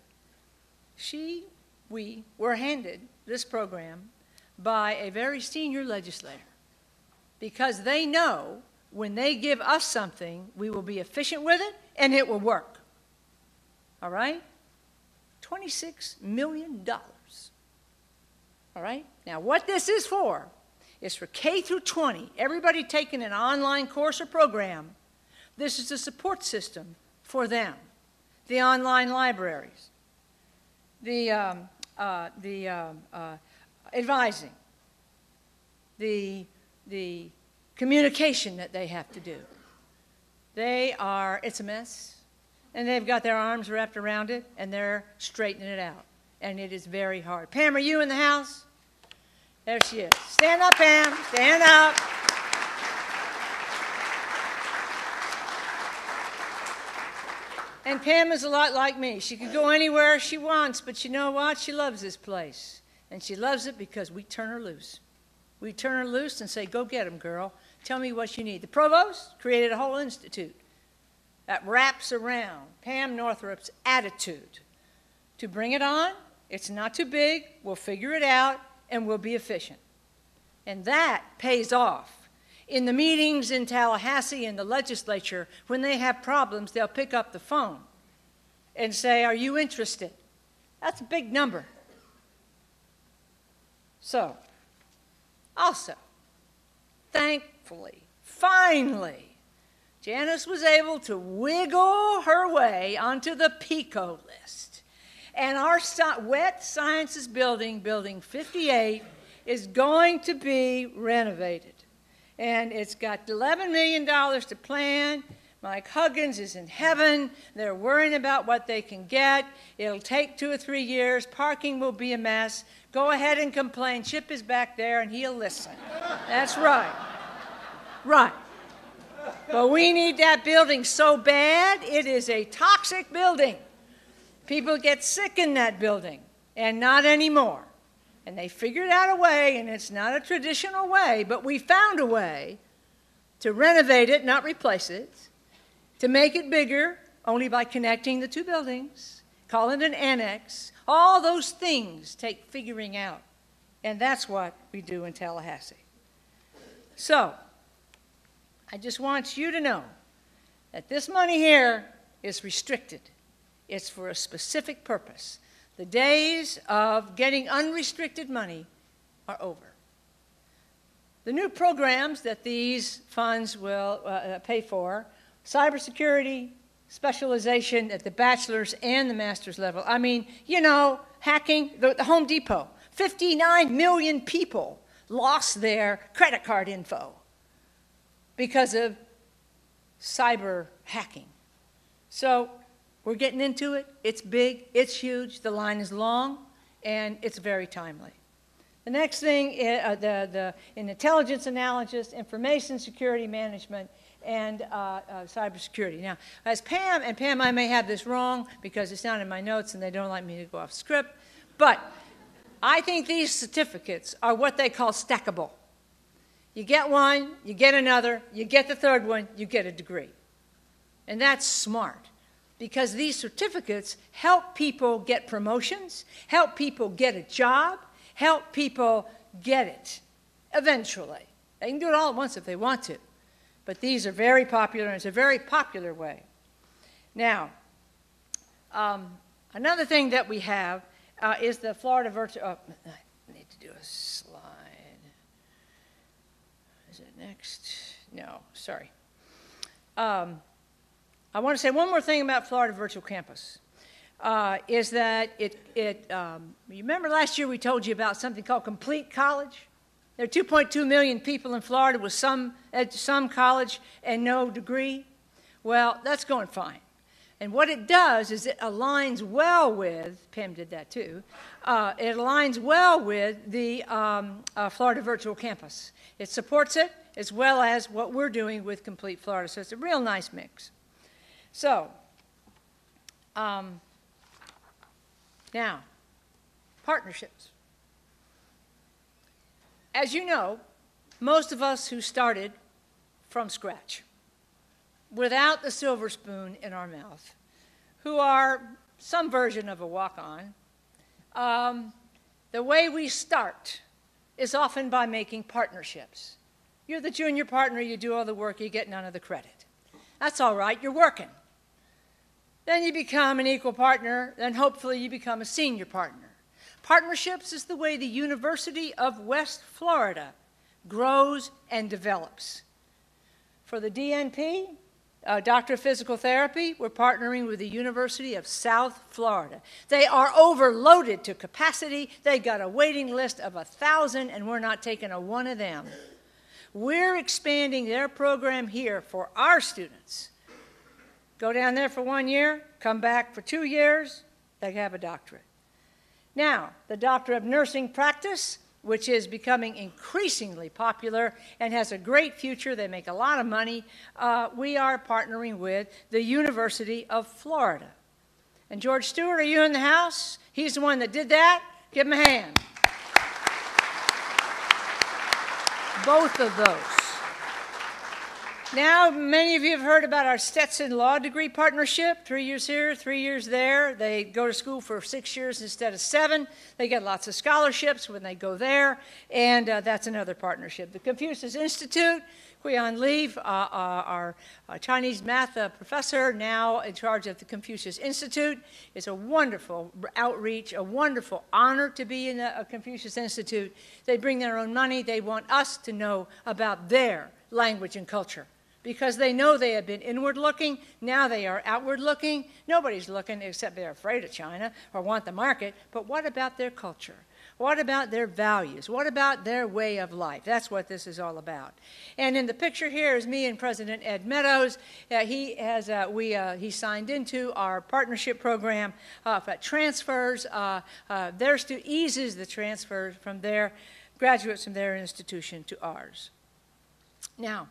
we were handed this program by a very senior legislator because they know when they give us something, we will be efficient with it and it will work. All right? $26 million. All right? Now, what this is for K through 20. Everybody taking an online course or program, this is a support system for them. The online libraries, the advising, the communication that they have to do. It's a mess, and they've got their arms wrapped around it, and they're straightening it out, and it is very hard. Pam, are you in the house? There she is. Stand up, Pam. Stand up. And Pam is a lot like me. She could go anywhere she wants, but you know what? She loves this place. And she loves it because we turn her loose. We turn her loose and say, go get them, girl. Tell me what you need. The provost created a whole institute that wraps around Pam Northrup's attitude to bring it on. It's not too big. We'll figure it out, and we'll be efficient. And that pays off. In the meetings in Tallahassee in the legislature, when they have problems, they'll pick up the phone and say, are you interested? That's a big number. So, also, thankfully, finally, Janice was able to wiggle her way onto the PICO list. And our wet sciences building, Building 58, is going to be renovated. And it's got $11 million to plan. Mike Huggins is in heaven. They're worrying about what they can get. It'll take 2 or 3 years. Parking will be a mess. Go ahead and complain. Chip is back there, and he'll listen. That's right. Right. But we need that building so bad. It is a toxic building. People get sick in that building, and not anymore. And they figured out a way, and it's not a traditional way, but we found a way to renovate it, not replace it, to make it bigger only by connecting the 2 buildings, call it an annex. All those things take figuring out, and that's what we do in Tallahassee. So, I just want you to know that this money here is restricted. It's for a specific purpose. The days of getting unrestricted money are over. The new programs that these funds will pay for, cybersecurity, specialization at the bachelor's and the master's level. I mean, you know, hacking, the Home Depot, 59 million people lost their credit card info because of cyber hacking. So we're getting into it. It's big, it's huge, the line is long, and it's very timely. The next thing is in intelligence analysis, information security management, and cybersecurity. Now, as Pam, and Pam, I may have this wrong because it's not in my notes and they don't like me to go off script, but I think these certificates are what they call stackable. You get one, you get another, you get the third one, you get a degree. And that's smart because these certificates help people get promotions, help people get a job, help people get it eventually. They can do it all at once if they want to. But these are very popular, and it's a very popular way. Now, another thing that we have is the Florida Virtual... Oh, I need to do a slide. Is it next? No, sorry. I want to say one more thing about Florida Virtual Campus. Is that you remember last year we told you about something called Complete College? There are 2.2 million people in Florida with some college and no degree. Well, that's going fine. And what it does is it aligns well with, Pam did that too, it aligns well with the Florida Virtual Campus. It supports it as well as what we're doing with Complete Florida. So it's a real nice mix. So, now, partnerships. As you know, most of us who started from scratch, without the silver spoon in our mouth, who are some version of a walk-on, the way we start is often by making partnerships. You're the junior partner, you do all the work, you get none of the credit. That's all right, you're working. Then you become an equal partner, then hopefully you become a senior partner. Partnerships is the way the University of West Florida grows and develops. For the DNP, Doctor of Physical Therapy, we're partnering with the University of South Florida. They are overloaded to capacity. They got a waiting list of 1,000, and we're not taking a one of them. We're expanding their program here for our students. Go down there for 1 year, come back for 2 years, they have a doctorate. Now, the Doctor of Nursing Practice, which is becoming increasingly popular and has a great future, they make a lot of money, we are partnering with the University of Florida. And George Stewart, are you in the house? He's the one that did that. Give him a hand. Both of those. Now, many of you have heard about our Stetson Law Degree Partnership, 3 years here, 3 years there. They go to school for 6 years instead of 7. They get lots of scholarships when they go there, and that's another partnership. The Confucius Institute, Huiyan Li, our Chinese math professor, now in charge of the Confucius Institute. It's a wonderful outreach, a wonderful honor to be in the Confucius Institute. They bring their own money. They want us to know about their language and culture, because they know they have been inward-looking, now they are outward-looking. Nobody's looking except they're afraid of China or want the market, but what about their culture? What about their values? What about their way of life? That's what this is all about. And in the picture here is me and President Ed Meadows. He signed into our partnership program that transfers, eases the transfer from their graduates from their institution to ours. Now,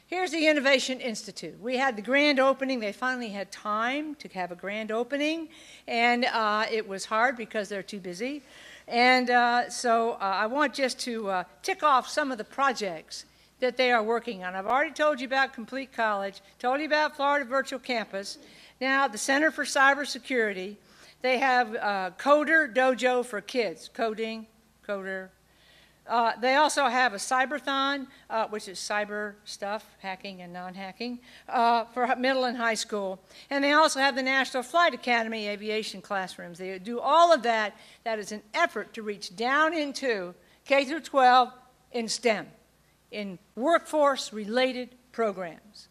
here's the Innovation Institute. We had the grand opening. They finally had time to have a grand opening, and it was hard because they're too busy. And so I want just to tick off some of the projects that they are working on. I've already told you about Complete College, told you about Florida Virtual Campus. Now, the Center for Cybersecurity, they have Coder Dojo for kids, coding, coder, They also have a cyberthon, which is cyber stuff, hacking and non-hacking, for middle and high school. And they also have the National Flight Academy aviation classrooms. They do all of that. That is an effort to reach down into K through 12 in STEM, in workforce-related programs.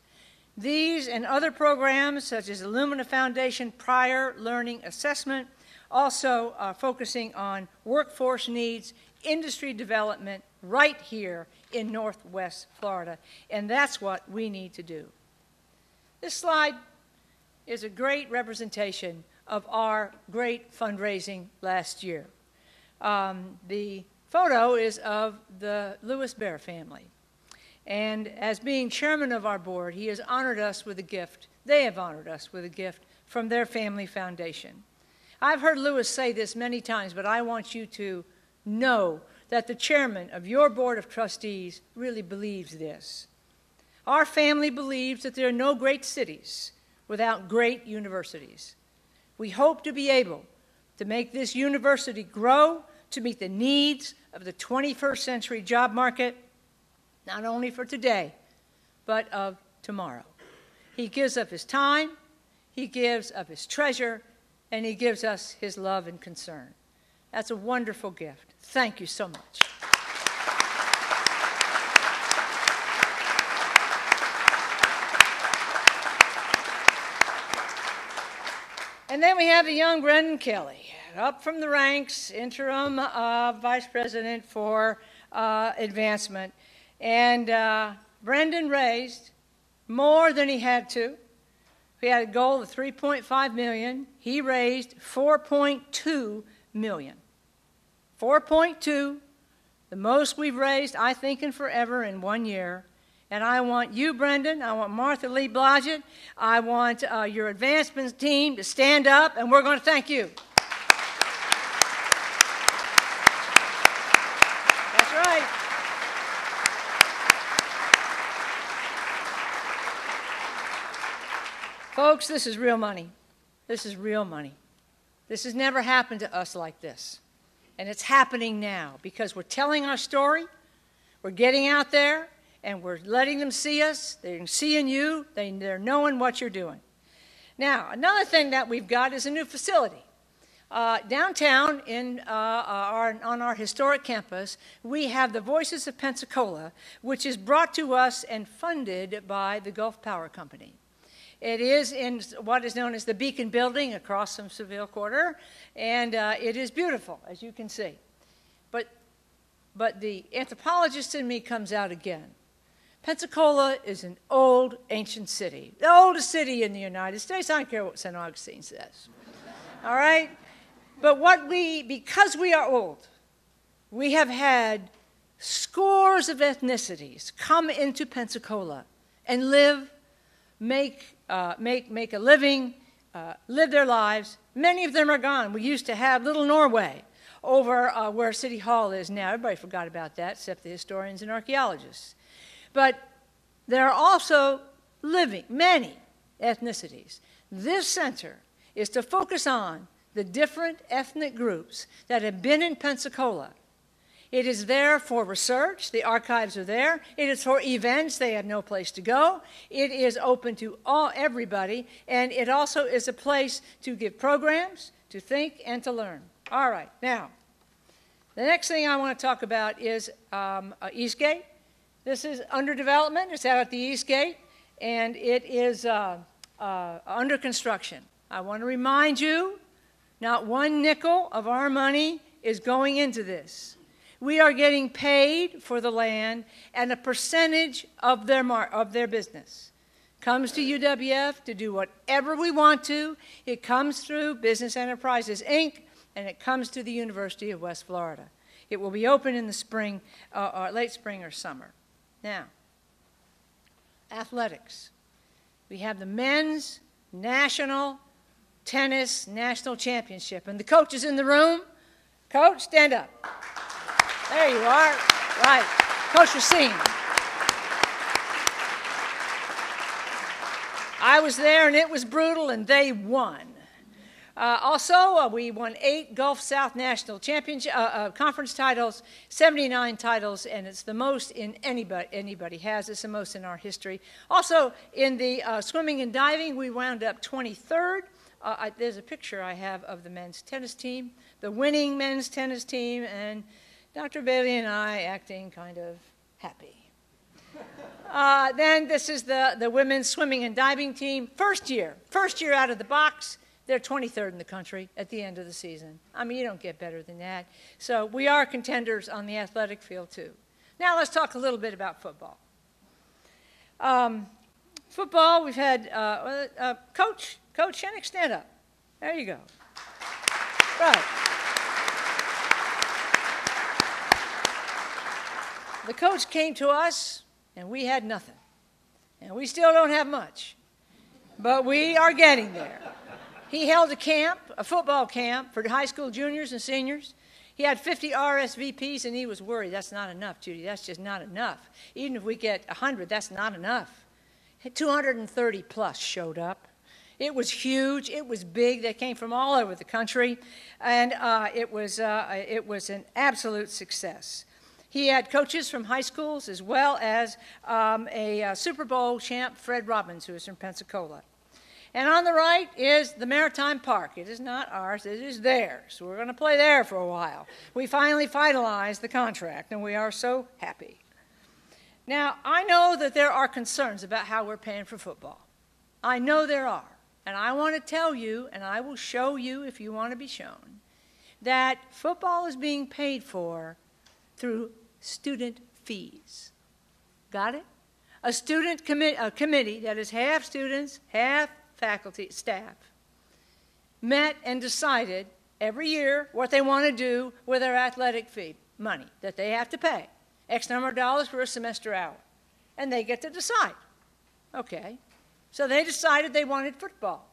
These and other programs, such as Illumina Foundation Prior Learning Assessment, also are focusing on workforce needs, industry development right here in Northwest Florida, and that's what we need to do. This slide is a great representation of our great fundraising last year. The photo is of the Lewis Bear family, and as being chairman of our board, he has honored us with a gift. They have honored us with a gift from their family foundation. I've heard Lewis say this many times, but I want you to know that the chairman of your board of trustees really believes this. Our family believes that there are no great cities without great universities. We hope to be able to make this university grow to meet the needs of the 21st century job market, not only for today, but of tomorrow. He gives of his time, he gives of his treasure, and he gives us his love and concern. That's a wonderful gift. Thank you so much. And then we have the young Brendan Kelly, up from the ranks, interim vice president for advancement. And Brendan raised more than he had to. We had a goal of $3.5 million. He raised $4.2 million. 4.2, the most we've raised, I think, in forever in 1 year. And I want you, Brendan, I want Martha Lee Blodgett, I want your advancement team to stand up, and we're going to thank you. That's right. Folks, this is real money. This is real money. This has never happened to us like this. And it's happening now because we're telling our story, we're getting out there, and we're letting them see us. They're seeing you. They're knowing what you're doing. Now, another thing that we've got is a new facility. Downtown on our historic campus, we have the Voices of Pensacola, which is brought to us and funded by the Gulf Power Company. It is in what is known as the Beacon Building across from Seville Quarter, and it is beautiful, as you can see. But the anthropologist in me comes out again. Pensacola is an old, ancient city, the oldest city in the United States. I don't care what St. Augustine says, all right? But because we are old, we have had scores of ethnicities come into Pensacola and live, make a living, live their lives. Many of them are gone. We used to have Little Norway over where City Hall is now. Everybody forgot about that, except the historians and archaeologists. But there are also many ethnicities. This center is to focus on the different ethnic groups that have been in Pensacola. It is there for research. The archives are there. It is for events. They have no place to go. It is open to everybody, and it also is a place to give programs, to think, and to learn. All right, now, the next thing I want to talk about is Eastgate. This is under development. It's out at the Eastgate, and it is under construction. I want to remind you, not one nickel of our money is going into this. We are getting paid for the land, and a percentage of their business comes to UWF to do whatever we want to. It comes through Business Enterprises, Inc., and it comes to the University of West Florida. It will be open in the spring, or late spring or summer. Now, athletics. We have the men's national tennis national championship, and the coach is in the room. Coach, stand up. There you are. Right. Coach Racine. I was there, and it was brutal, and they won. Also, we won 8 Gulf South National Championship Conference titles, 79 titles, and it's the most in anybody has. It's the most in our history. Also, in the swimming and diving, we wound up 23rd. There's a picture I have of the men's tennis team, the winning men's tennis team, and Dr. Bailey and I acting kind of happy. Then this is the women's swimming and diving team. First year out of the box. They're 23rd in the country at the end of the season. I mean, you don't get better than that. So we are contenders on the athletic field, too. Now let's talk a little bit about football. Football, we've had Coach Shennick, stand up. There you go. Right. The coach came to us, and we had nothing. And we still don't have much. But we are getting there. He held a camp, a football camp, for high school juniors and seniors. He had 50 RSVPs, and he was worried. That's not enough, Judy. That's just not enough. Even if we get 100, that's not enough. 230 plus showed up. It was huge. It was big. They came from all over the country, and it was an absolute success. He had coaches from high schools as well as a Super Bowl champ, Fred Robbins, who is from Pensacola. And on the right is the Maritime Park. It is not ours, it is theirs. We're going to play there for a while. We finally finalized the contract, and we are so happy. Now, I know that there are concerns about how we're paying for football. I know there are. And I want to tell you, and I will show you if you want to be shown, that football is being paid for through student fees. Got it? A student committee that is half students, half faculty, staff, met and decided every year what they want to do with their athletic fee money that they have to pay, X number of dollars for a semester hour, and they get to decide. Okay, so they decided they wanted football,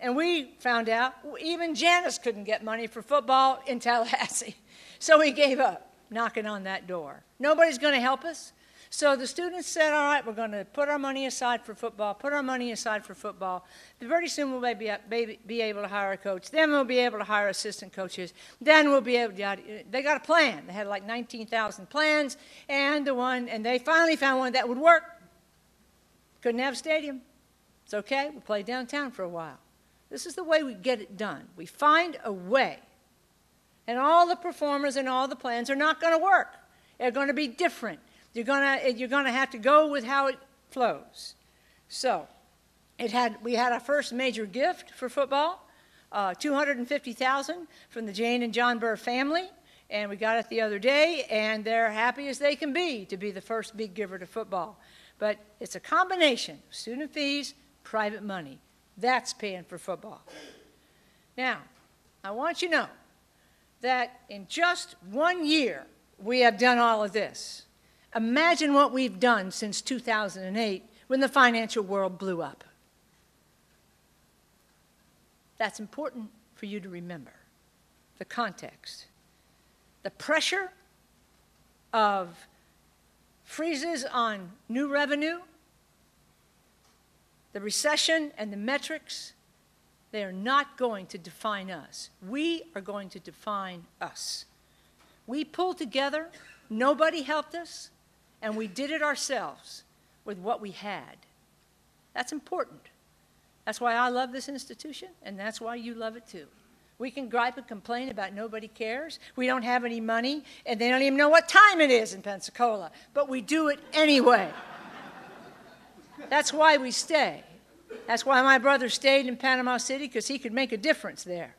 and we found out even Janice couldn't get money for football in Tallahassee, so we gave up knocking on that door. Nobody's going to help us. So the students said, all right, we're going to put our money aside for football, put our money aside for football. Pretty soon we'll be able to hire a coach. Then we'll be able to hire assistant coaches. Then we'll be able to, they got a plan. They had like 19,000 plans, and they finally found one that would work. Couldn't have a stadium. It's okay, we'll play downtown for a while. This is the way we get it done. We find a way. And all the performers and all the plans are not going to work. They're going to be different. You're going to have to go with how it flows. So we had our first major gift for football, $250,000 from the Jane and John Burr family, and we got it the other day, and they're happy as they can be to be the first big giver to football. But it's a combination of student fees, private money. That's paying for football. Now, I want you to know that in just 1 year, we have done all of this. Imagine what we've done since 2008 when the financial world blew up. That's important for you to remember, the context. The pressure of freezes on new revenue, the recession and the metrics, they are not going to define us. We are going to define us. We pulled together, nobody helped us, and we did it ourselves with what we had. That's important. That's why I love this institution, and that's why you love it too. We can gripe and complain about nobody cares. We don't have any money, and they don't even know what time it is in Pensacola, but we do it anyway. That's why we stay. That's why my brother stayed in Panama City, because he could make a difference there.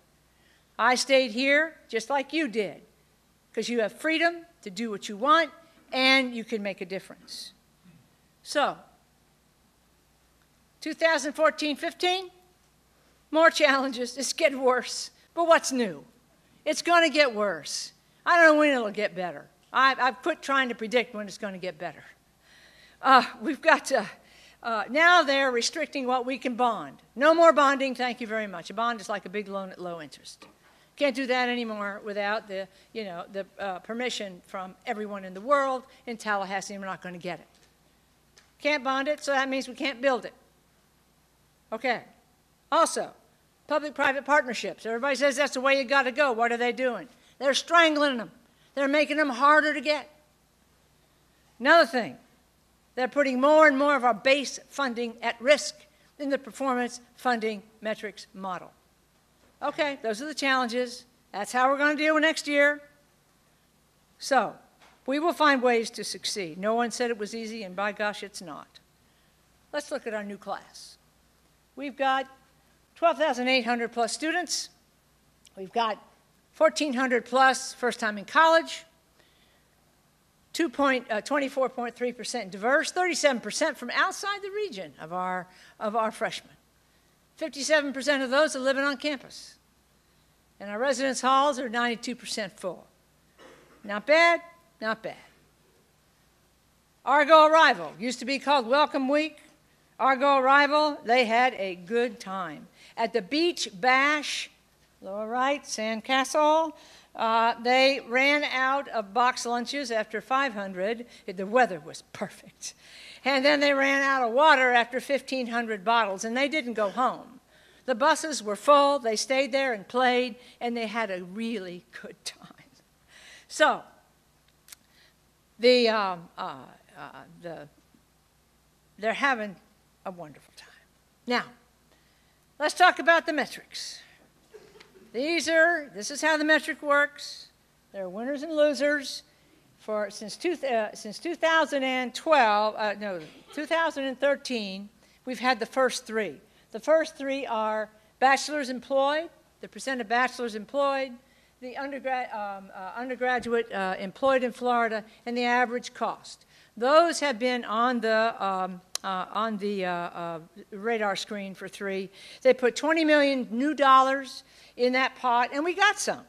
I stayed here just like you did, because you have freedom to do what you want, and you can make a difference. So, 2014-15, more challenges. It's getting worse. But what's new? It's going to get worse. I don't know when it'll get better. I've quit trying to predict when it's going to get better. We've got to, now they're restricting what we can bond. No more bonding, thank you very much. A bond is like a big loan at low interest. Can't do that anymore without the permission from everyone in the world. In Tallahassee, we're not going to get it. Can't bond it, so that means we can't build it. Okay. Also, Public-private partnerships. Everybody says that's the way you got to go. What are they doing? They're strangling them. They're making them harder to get. Another thing, they're putting more and more of our base funding at risk in the performance funding metrics model. Okay, those are the challenges. That's how we're going to deal with next year. So, we will find ways to succeed. No one said it was easy, and by gosh, it's not. Let's look at our new class. We've got 12,800 plus students. We've got 1,400 plus first time in college, 24.3% diverse, 37% from outside the region of our freshmen. 57% of those are living on campus. And our residence halls are 92% full. Not bad, not bad. Argo Arrival used to be called Welcome Week. Argo Arrival, they had a good time. At the Beach Bash, lower right, Sandcastle, they ran out of box lunches after 500. The weather was perfect. And then they ran out of water after 1,500 bottles, and they didn't go home. The buses were full, they stayed there and played, and they had a really good time. So, they're having a wonderful time. Now, let's talk about the metrics. This is how the metric works. There are winners and losers. Since 2013, we've had the first three. The first three are bachelors employed, the percent of bachelors employed, the undergraduate employed in Florida, and the average cost. Those have been on the radar screen for three. They put $20 million new dollars in that pot, and we got some.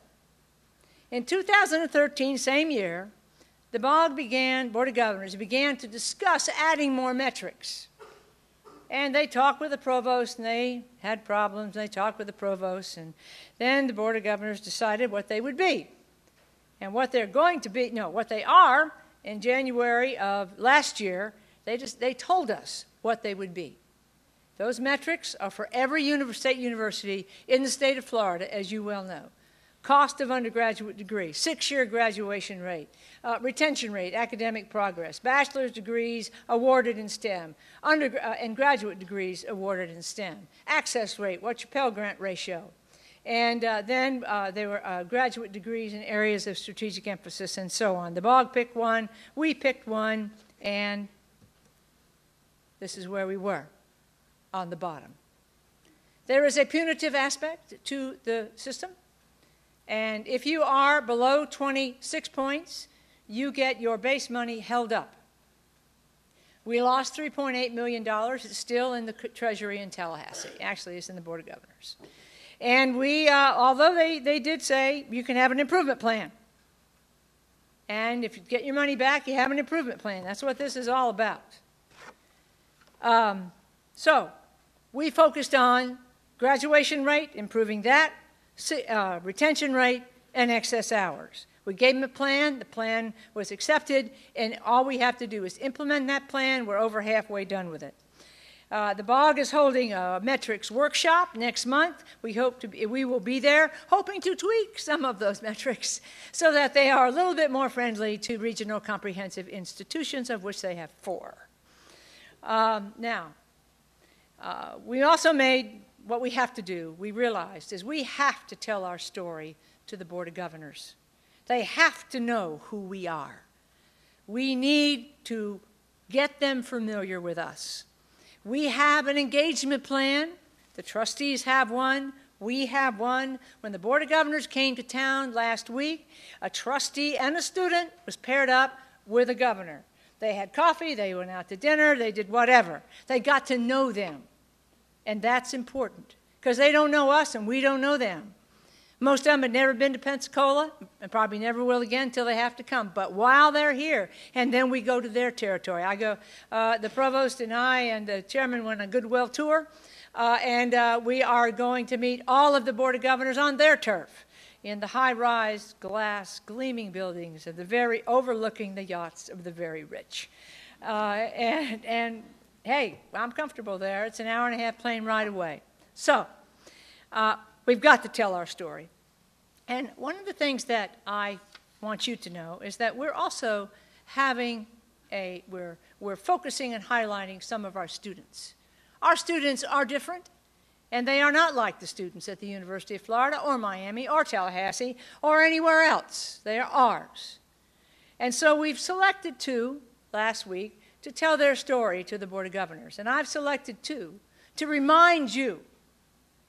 In 2013, same year, the Board of Governors began to discuss adding more metrics. And they talked with the provost, and they had problems. They talked with the provost, and then the Board of Governors decided what they would be. And what they're going to be, no, what they are, in January of last year, they told us what they would be. Those metrics are for every state university in the state of Florida, as you well know. Cost of undergraduate degree, 6-year graduation rate, retention rate, academic progress, bachelor's degrees awarded in STEM, and graduate degrees awarded in STEM, access rate, what's your Pell Grant ratio, and then there were graduate degrees in areas of strategic emphasis and so on. The BOG picked one, we picked one, and this is where we were on the bottom. There is a punitive aspect to the system. And if you are below 26 points, you get your base money held up. We lost $3.8 million. It's still in the Treasury in Tallahassee. Actually, it's in the Board of Governors. And we, although they did say you can have an improvement plan. And if you get your money back, you have an improvement plan. That's what this is all about. So we focused on graduation rate, improving that, retention rate, and excess hours. We gave them a plan. The plan was accepted, and all we have to do is implement that plan. We're over halfway done with it. The BOG is holding a metrics workshop next month. We will be there, hoping to tweak some of those metrics so that they are a little bit more friendly to regional comprehensive institutions, of which they have 4. We also made what we have to do, we realized, is we have to tell our story to the Board of Governors. They have to know who we are. We need to get them familiar with us. We have an engagement plan. The trustees have one. We have one. When the Board of Governors came to town last week, a trustee and a student was paired up with a governor. They had coffee, they went out to dinner, they did whatever. They got to know them. And that's important, because they don't know us and we don't know them. Most of them had never been to Pensacola and probably never will again until they have to come. But while they're here, and then we go to their territory. The provost and I and the chairman went on a goodwill tour, and we are going to meet all of the Board of Governors on their turf in the high-rise, glass, gleaming buildings of overlooking the yachts of the very rich. And hey, I'm comfortable there. It's an hour-and-a-half plane ride away. So, we've got to tell our story. And one of the things that I want you to know is that we're also having we're focusing and highlighting some of our students. Our students are different, and they are not like the students at the University of Florida or Miami or Tallahassee or anywhere else. They are ours. And so we've selected two last week to tell their story to the Board of Governors. And I've selected two to remind you,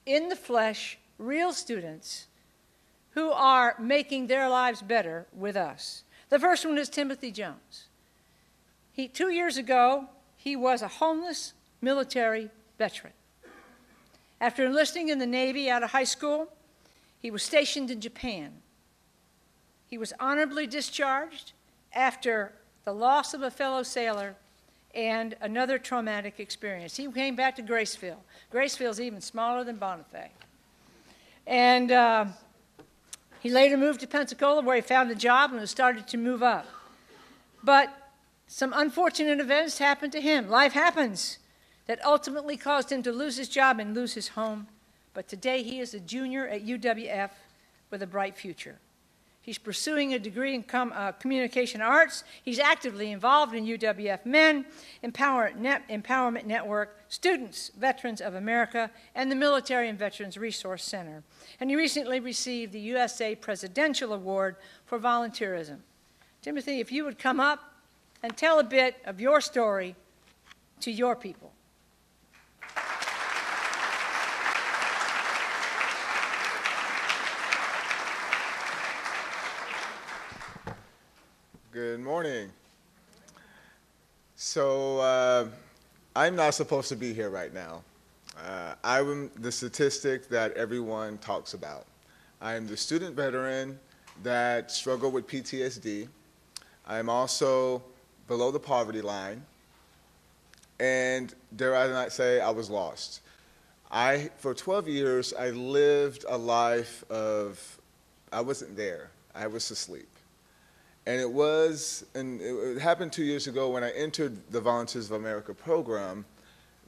in the flesh, real students who are making their lives better with us. The first one is Timothy Jones. 2 years ago, he was a homeless military veteran. After enlisting in the Navy out of high school, he was stationed in Japan. He was honorably discharged after the loss of a fellow sailor and another traumatic experience. He came back to Graceville. Graceville's even smaller than Bonifay. And he later moved to Pensacola, where he found a job and was started to move up. But some unfortunate events happened to him. Life happens. That ultimately caused him to lose his job and lose his home. But today he is a junior at UWF with a bright future. He's pursuing a degree in communication arts. He's actively involved in UWF Men, Empowerment Network, Students, Veterans of America, and the Military and Veterans Resource Center. And he recently received the USA Presidential Award for volunteerism. Timothy, if you would come up and tell a bit of your story to your people.
Good morning. So I'm not supposed to be here right now. I'm the statistic that everyone talks about. I am the student veteran that struggled with PTSD. I'm also below the poverty line. And dare I not say, I was lost. For 12 years, I lived a life of, I wasn't there. I was asleep. And it happened 2 years ago when I entered the Volunteers of America program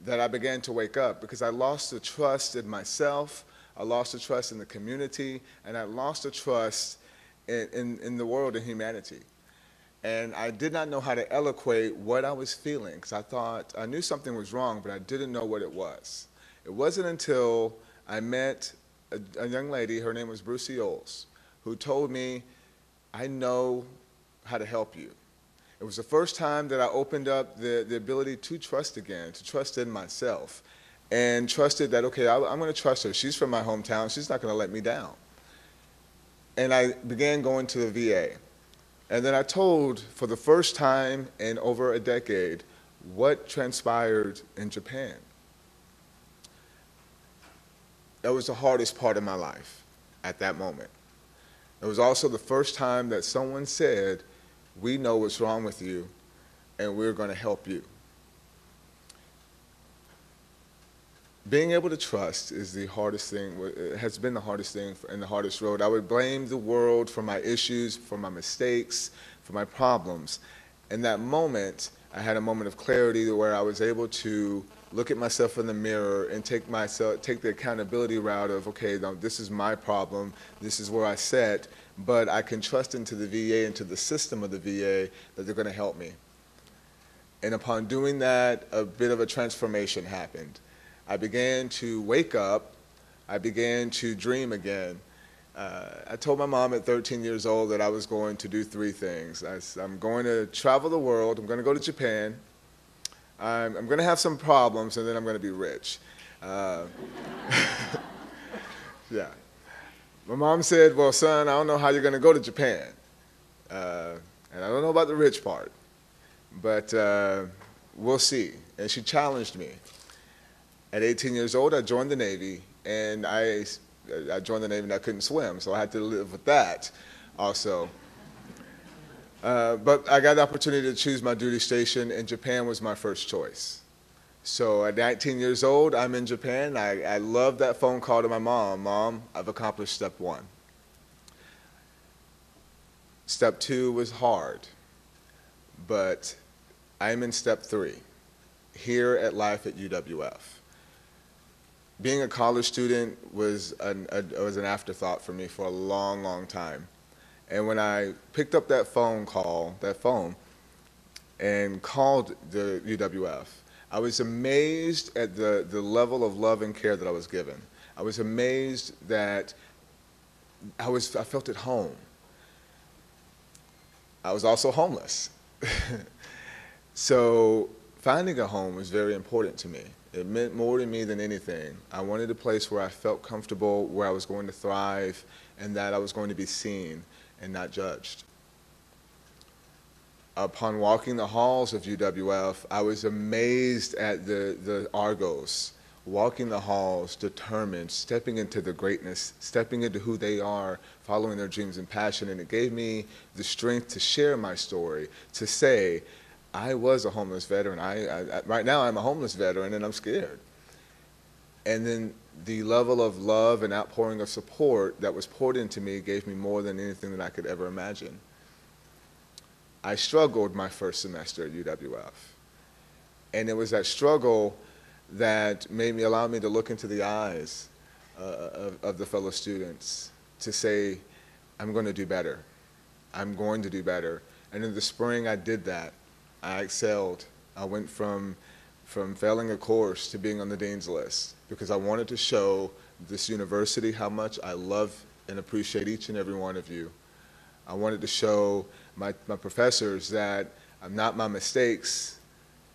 that I began to wake up, because I lost the trust in myself, I lost the trust in the community, and I lost the trust in the world and humanity. And I did not know how to eloquate what I was feeling, because I knew something was wrong, but I didn't know what it was. It wasn't until I met a young lady, her name was Brucey Oles, who told me, I know how to help you. It was the first time that I opened up the ability to trust again, to trust in myself, and trusted that, okay, I'm going to trust her. She's from my hometown. She's not going to let me down. And I began going to the VA. And then I told, for the first time in over a decade, what transpired in Japan. That was the hardest part of my life at that moment. It was also the first time that someone said, we know what's wrong with you, and we're going to help you. Being able to trust is the hardest thing, it has been the hardest thing and the hardest road. I would blame the world for my issues, for my mistakes, for my problems. In that moment, I had a moment of clarity where I was able to look at myself in the mirror and take the accountability route of, okay, now this is my problem, this is where I sat, but I can trust into the VA, into the system of the VA, that they're going to help me. And upon doing that, a bit of a transformation happened. I began to wake up, I began to dream again. I told my mom at 13 years old that I was going to do 3 things. I'm going to travel the world, I'm going to go to Japan, I'm going to have some problems, and then I'm going to be rich. Yeah. My mom said, well, son, I don't know how you're going to go to Japan. And I don't know about the rich part, but we'll see. And she challenged me. At 18 years old, I joined the Navy, and I joined the Navy and I couldn't swim, so I had to live with that also. But I got the opportunity to choose my duty station, and Japan was my first choice. So at 19 years old, I'm in Japan. I love that phone call to my mom. Mom, I've accomplished step 1. Step 2 was hard, but I'm in step 3, here at life at UWF. being a college student was an afterthought for me for a long, long time. And when I picked up that phone, and called the UWF, I was amazed at the level of love and care that I was given. I was amazed that I felt at home. I was also homeless. So finding a home was very important to me. It meant more to me than anything. I wanted a place where I felt comfortable, where I was going to thrive, and that I was going to be seen and not judged. Upon walking the halls of UWF, I was amazed at the Argos, walking the halls, determined, stepping into the greatness, stepping into who they are, following their dreams and passion, and it gave me the strength to share my story, to say, I was a homeless veteran. Right now I'm a homeless veteran and I'm scared. And then the level of love and outpouring of support that was poured into me gave me more than anything that I could ever imagine. I struggled my first semester at UWF. And it was that struggle that allowed me to look into the eyes of the fellow students to say, I'm going to do better. I'm going to do better. And in the spring I did that. I excelled. I went from failing a course to being on the dean's list because I wanted to show this university how much I love and appreciate each and every one of you. I wanted to show my professors that I'm not my mistakes.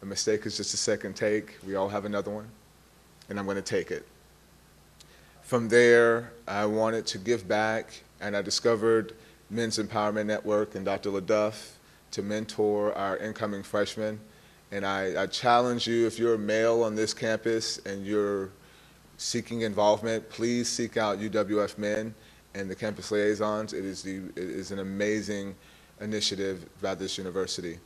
A mistake is just a second take. We all have another one, and I'm going to take it. From there, I wanted to give back, and I discovered Men's Empowerment Network and Dr. LaDuff to mentor our incoming freshmen. And I challenge you, if you're a male on this campus and you're seeking involvement, please seek out UWF Men and the campus liaisons. It is an amazing initiative by this university.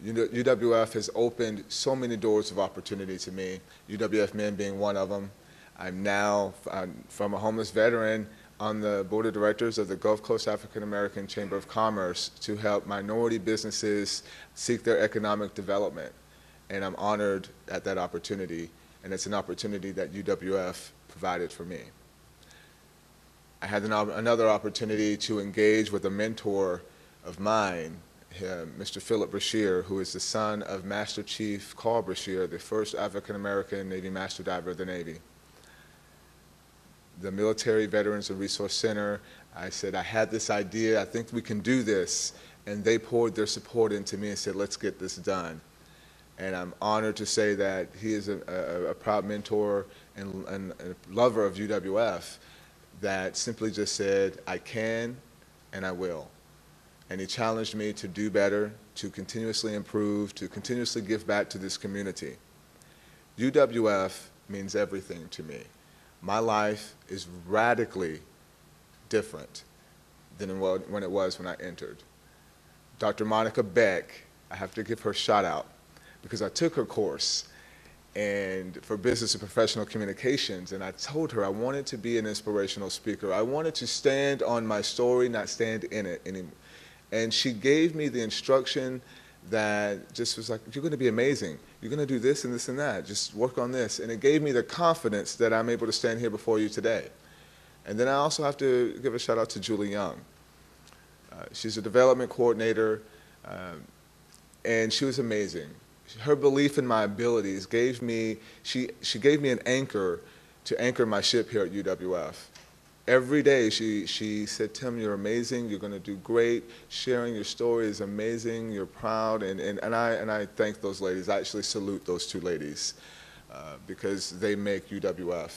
UWF has opened so many doors of opportunity to me, UWF Men being one of them. I'm now, from a homeless veteran, on the board of directors of the Gulf Coast African American Chamber of Commerce to help minority businesses seek their economic development. And I'm honored at that opportunity, and it's an opportunity that UWF provided for me. I had another opportunity to engage with a mentor of mine, Mr. Philip Brashear, who is the son of Master Chief Carl Brashear, the first African American Navy Master Diver of the Navy. The Military Veterans and Resource Center, I said, I had this idea, I think we can do this, and they poured their support into me and said, let's get this done. And I'm honored to say that he is a proud mentor and a lover of UWF that simply just said, I can and I will. And he challenged me to do better, to continuously improve, to continuously give back to this community. UWF means everything to me. My life is radically different than when it was when I entered. Dr. Monica Beck, I have to give her a shout out because I took her course and for business and professional communications, and I told her I wanted to be an inspirational speaker. I wanted to stand on my story, not stand in it anymore. And she gave me the instruction that just was like, you're going to be amazing. You're going to do this and this and that. Just work on this. And it gave me the confidence that I'm able to stand here before you today. And then I also have to give a shout out to Julie Young. She's a development coordinator, and she was amazing. Her belief in my abilities gave me, she gave me an anchor to anchor my ship here at UWF. Every day she said, Tim, you're amazing, you're going to do great, sharing your story is amazing, you're proud, and I thank those ladies. I actually salute those two ladies because they make UWF.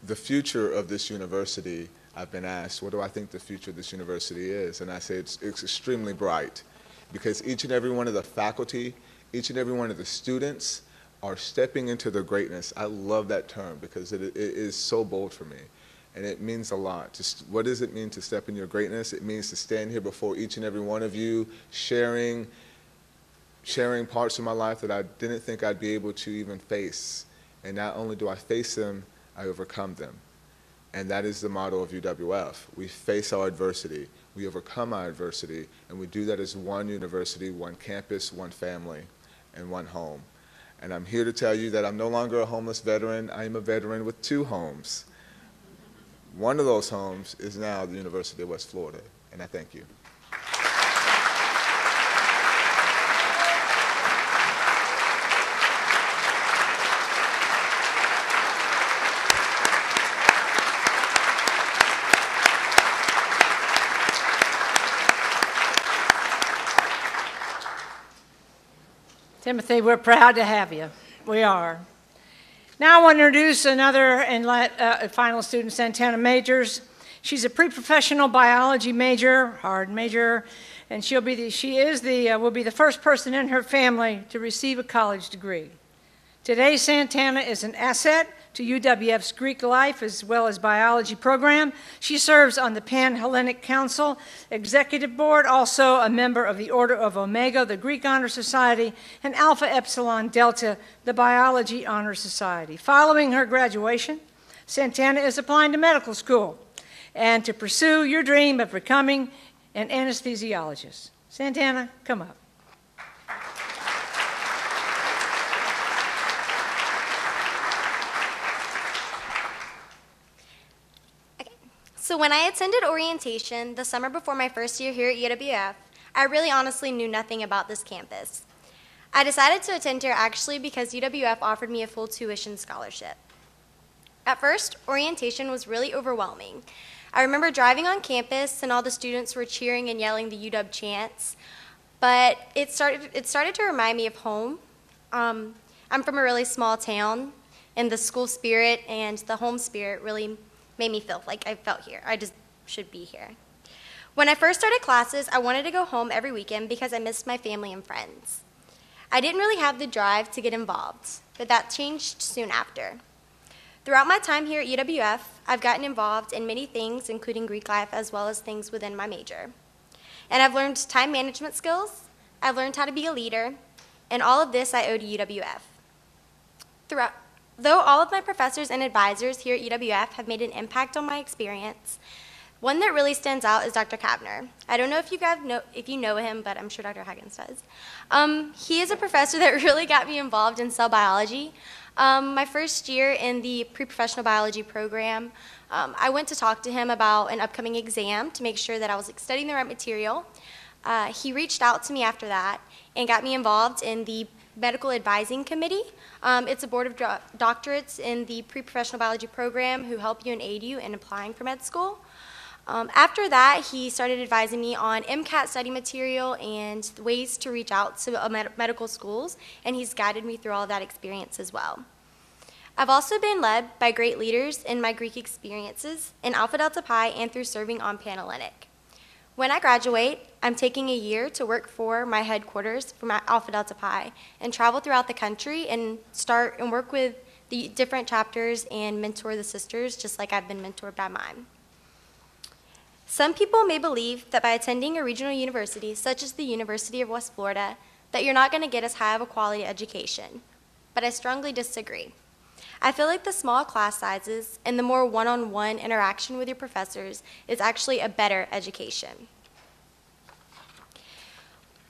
The future of this university, I've been asked, what do I think the future of this university is? And I say it's extremely bright because each and every one of the faculty, each and every one of the students are stepping into their greatness. I love that term because it is so bold for me, and it means a lot. What does it mean to step in your greatness? It means to stand here before each and every one of you, sharing parts of my life that I didn't think I'd be able to even face. And not only do I face them, I overcome them. And that is the motto of UWF. We face our adversity, we overcome our adversity, and we do that as one university, one campus, one family, and one home. And I'm here to tell you that I'm no longer a homeless veteran. I am a veteran with 2 homes. One of those homes is now the University of West Florida, and I thank you.
Timothy, we're proud to have you. We are. Now I want to introduce another and final student, Santana Majors. She's a pre-professional biology major, hard major, and will be the first person in her family to receive a college degree. Today, Santana is an asset to UWF's Greek Life as well as biology program. She serves on the Pan-Hellenic Council Executive Board, also a member of the Order of Omega, the Greek Honor Society, and Alpha Epsilon Delta, the Biology Honor Society. Following her graduation, Santana is applying to medical school and to pursue your dream of becoming an anesthesiologist. Santana, come up.
So when I attended orientation the summer before my first year here at UWF, I really honestly knew nothing about this campus. I decided to attend here actually because UWF offered me a full tuition scholarship. At first, orientation was really overwhelming. I remember driving on campus and all the students were cheering and yelling the UW chants, but it started to remind me of home. I'm from a really small town, and the school spirit and the home spirit really made me feel like I felt here. I just should be here. When I first started classes, I wanted to go home every weekend because I missed my family and friends. I didn't really have the drive to get involved, but that changed soon after. Throughout my time here at UWF, I've gotten involved in many things, including Greek life, as well as things within my major. And I've learned time management skills, I've learned how to be a leader, and all of this I owe to UWF. Though all of my professors and advisors here at UWF have made an impact on my experience, one that really stands out is Dr. Kavner. I don't know if you know him, but I'm sure Dr. Huggins does. He is a professor that really got me involved in cell biology. My first year in the pre-professional biology program, I went to talk to him about an upcoming exam to make sure that I was studying the right material. He reached out to me after that and got me involved in the Medical Advising Committee. It's a board of doctorates in the pre-professional biology program who help you and aid you in applying for med school. After that, he started advising me on MCAT study material and ways to reach out to medical schools, and he's guided me through all of that experience as well. I've also been led by great leaders in my Greek experiences in Alpha Delta Pi and through serving on Pan-Hellenic. When I graduate, I'm taking a year to work for my headquarters for my Alpha Delta Pi and travel throughout the country and start and work with the different chapters and mentor the sisters just like I've been mentored by mine. Some people may believe that by attending a regional university, such as the University of West Florida, that you're not going to get as high of a quality education, but I strongly disagree. I feel like the small class sizes and the more one-on-one interaction with your professors is actually a better education.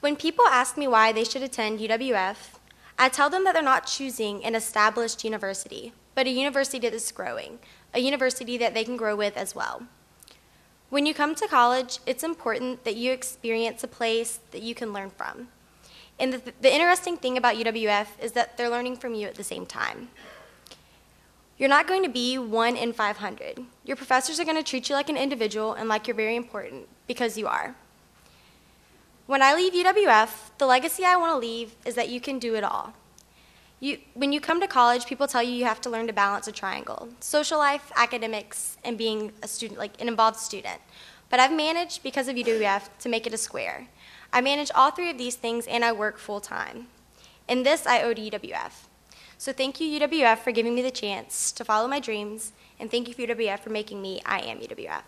When people ask me why they should attend UWF, I tell them that they're not choosing an established university, but a university that is growing, a university that they can grow with as well. When you come to college, it's important that you experience a place that you can learn from. And the interesting thing about UWF is that they're learning from you at the same time. You're not going to be 1 in 500. Your professors are going to treat you like an individual and like you're very important, because you are. When I leave UWF, the legacy I want to leave is that you can do it all. When you come to college, people tell you have to learn to balance a triangle: social life, academics, and being a student, like an involved student. But I've managed, because of UWF, to make it a square. I manage all 3 of these things, and I work full-time. And this I owe to UWF. So thank you, UWF, for giving me the chance to follow my dreams, and thank you, UWF, for making me I Am UWF.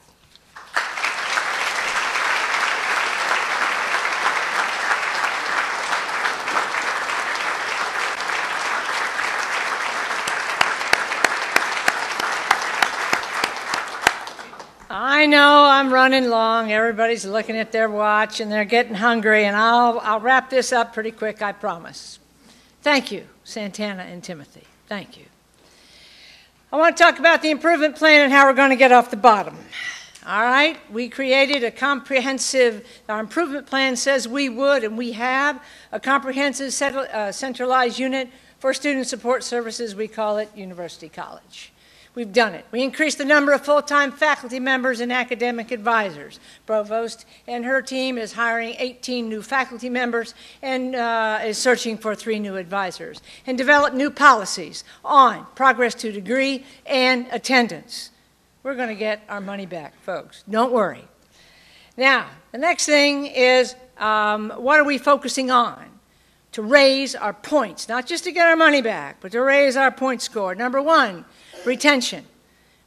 I know I'm running long. Everybody's looking at their watch and they're getting hungry, and I'll wrap this up pretty quick, I promise. Thank you, Santana and Timothy. Thank you. I want to talk about the improvement plan and how we're going to get off the bottom. All right, we created a comprehensive, our improvement plan says we would, and we have, a comprehensive centralized unit for student support services. We call it University College. We've done it. We increased the number of full-time faculty members and academic advisors. Provost and her team is hiring 18 new faculty members and is searching for 3 new advisors. And developed new policies on progress to degree and attendance. We're going to get our money back, folks. Don't worry. Now, the next thing is what are we focusing on? To raise our points, not just to get our money back, but to raise our point score. Number 1, retention.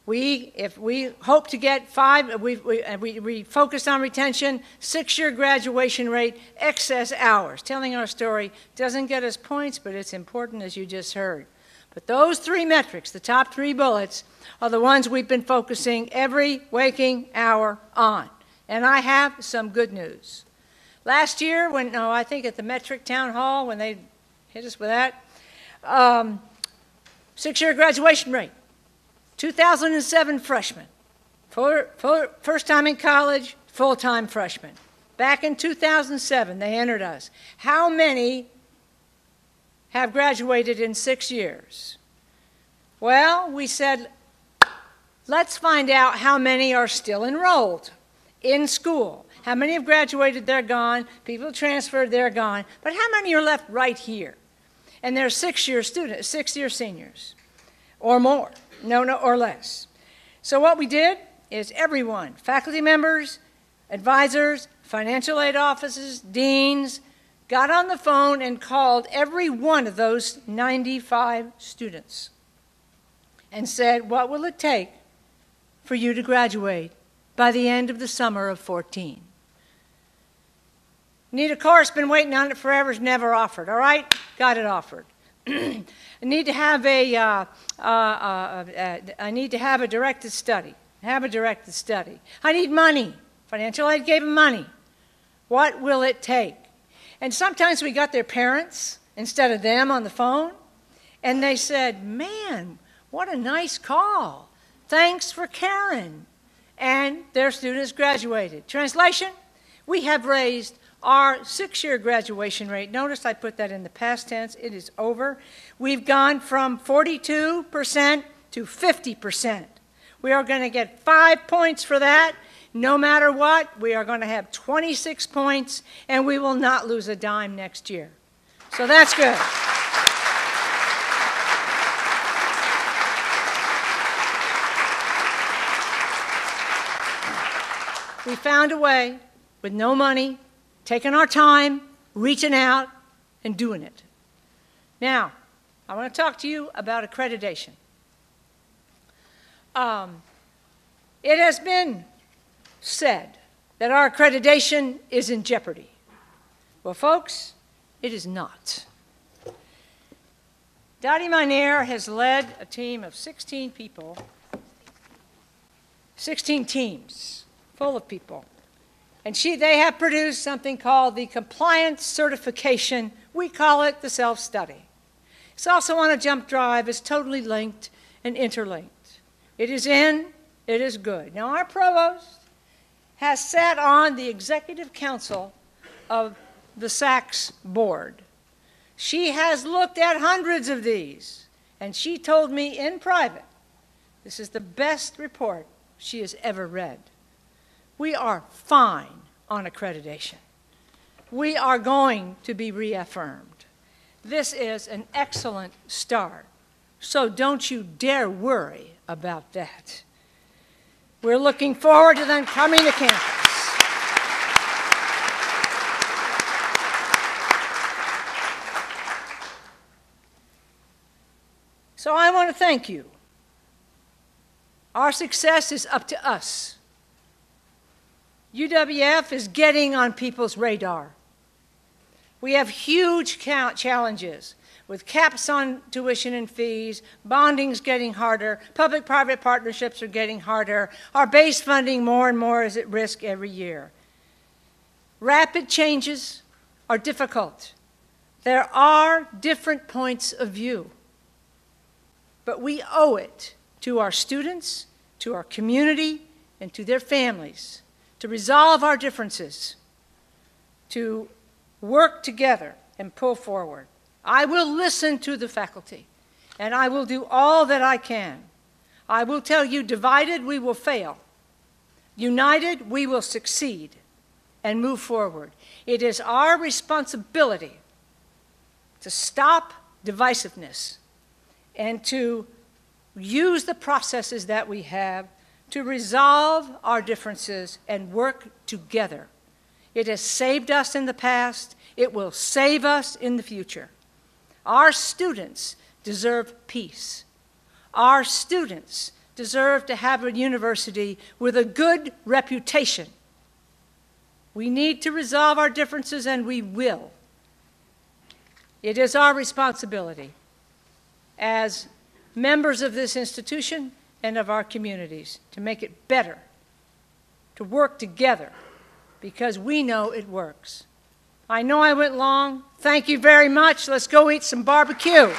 If we hope to get 5, we focused on retention, 6-year graduation rate, excess hours. Telling our story doesn't get us points, but it's important, as you just heard. But those 3 metrics, the top 3 bullets, are the ones we've been focusing every waking hour on. And I have some good news. Last year, I think at the Metric Town Hall, when they hit us with that, 6-year graduation rate, 2007 freshmen, first time in college, full-time freshmen. Back in 2007, they entered us. How many have graduated in 6 years? Well, we said, let's find out how many are still enrolled in school. How many have graduated, they're gone. People transferred, they're gone. But how many are left right here? And they're 6-year students, 6-year seniors, or more, or less. So what we did is everyone, faculty members, advisors, financial aid offices, deans, got on the phone and called every one of those 95 students and said, what will it take for you to graduate by the end of the summer of 14? Need a course, been waiting on it forever, is never offered, all right? Got it offered. I need to have a directed study. I need money. Financial aid gave them money. What will it take? And sometimes we got their parents instead of them on the phone, and they said, man, what a nice call. Thanks for caring. And their students graduated. Translation, we have raised our 6-year graduation rate. Notice I put that in the past tense. It is over. We've gone from 42% to 50%. We are going to get 5 points for that. No matter what, we are going to have 26 points, and we will not lose a dime next year. So that's good. We found a way with no money, taking our time, reaching out, and doing it. Now, I want to talk to you about accreditation. It has been said that our accreditation is in jeopardy. Well, folks, it is not. Dottie Miner has led a team of 16 people, 16 teams full of people. And they have produced something called the compliance certification. We call it the self-study. It's also on a jump drive. It's totally linked and interlinked. It is in, it is good. Now, our provost has sat on the executive council of the SACS board. She has looked at hundreds of these, and she told me in private, this is the best report she has ever read. We are fine on accreditation. We are going to be reaffirmed. This is an excellent start, so don't you dare worry about that. We're looking forward to them coming to campus. So I want to thank you. Our success is up to us. UWF is getting on people's radar. We have huge challenges with caps on tuition and fees, bonding's getting harder, public-private partnerships are getting harder, our base funding more and more is at risk every year. Rapid changes are difficult. There are different points of view, but we owe it to our students, to our community, and to their families to resolve our differences, to work together and pull forward. I will listen to the faculty, and I will do all that I can. I will tell you, divided, we will fail. United, we will succeed and move forward. It is our responsibility to stop divisiveness and to use the processes that we have to resolve our differences and work together. It has saved us in the past. It will save us in the future. Our students deserve peace. Our students deserve to have a university with a good reputation. We need to resolve our differences, and we will. It is our responsibility as members of this institution and of our communities to make it better, to work together, because we know it works. I know I went long. Thank you very much. Let's go eat some barbecue.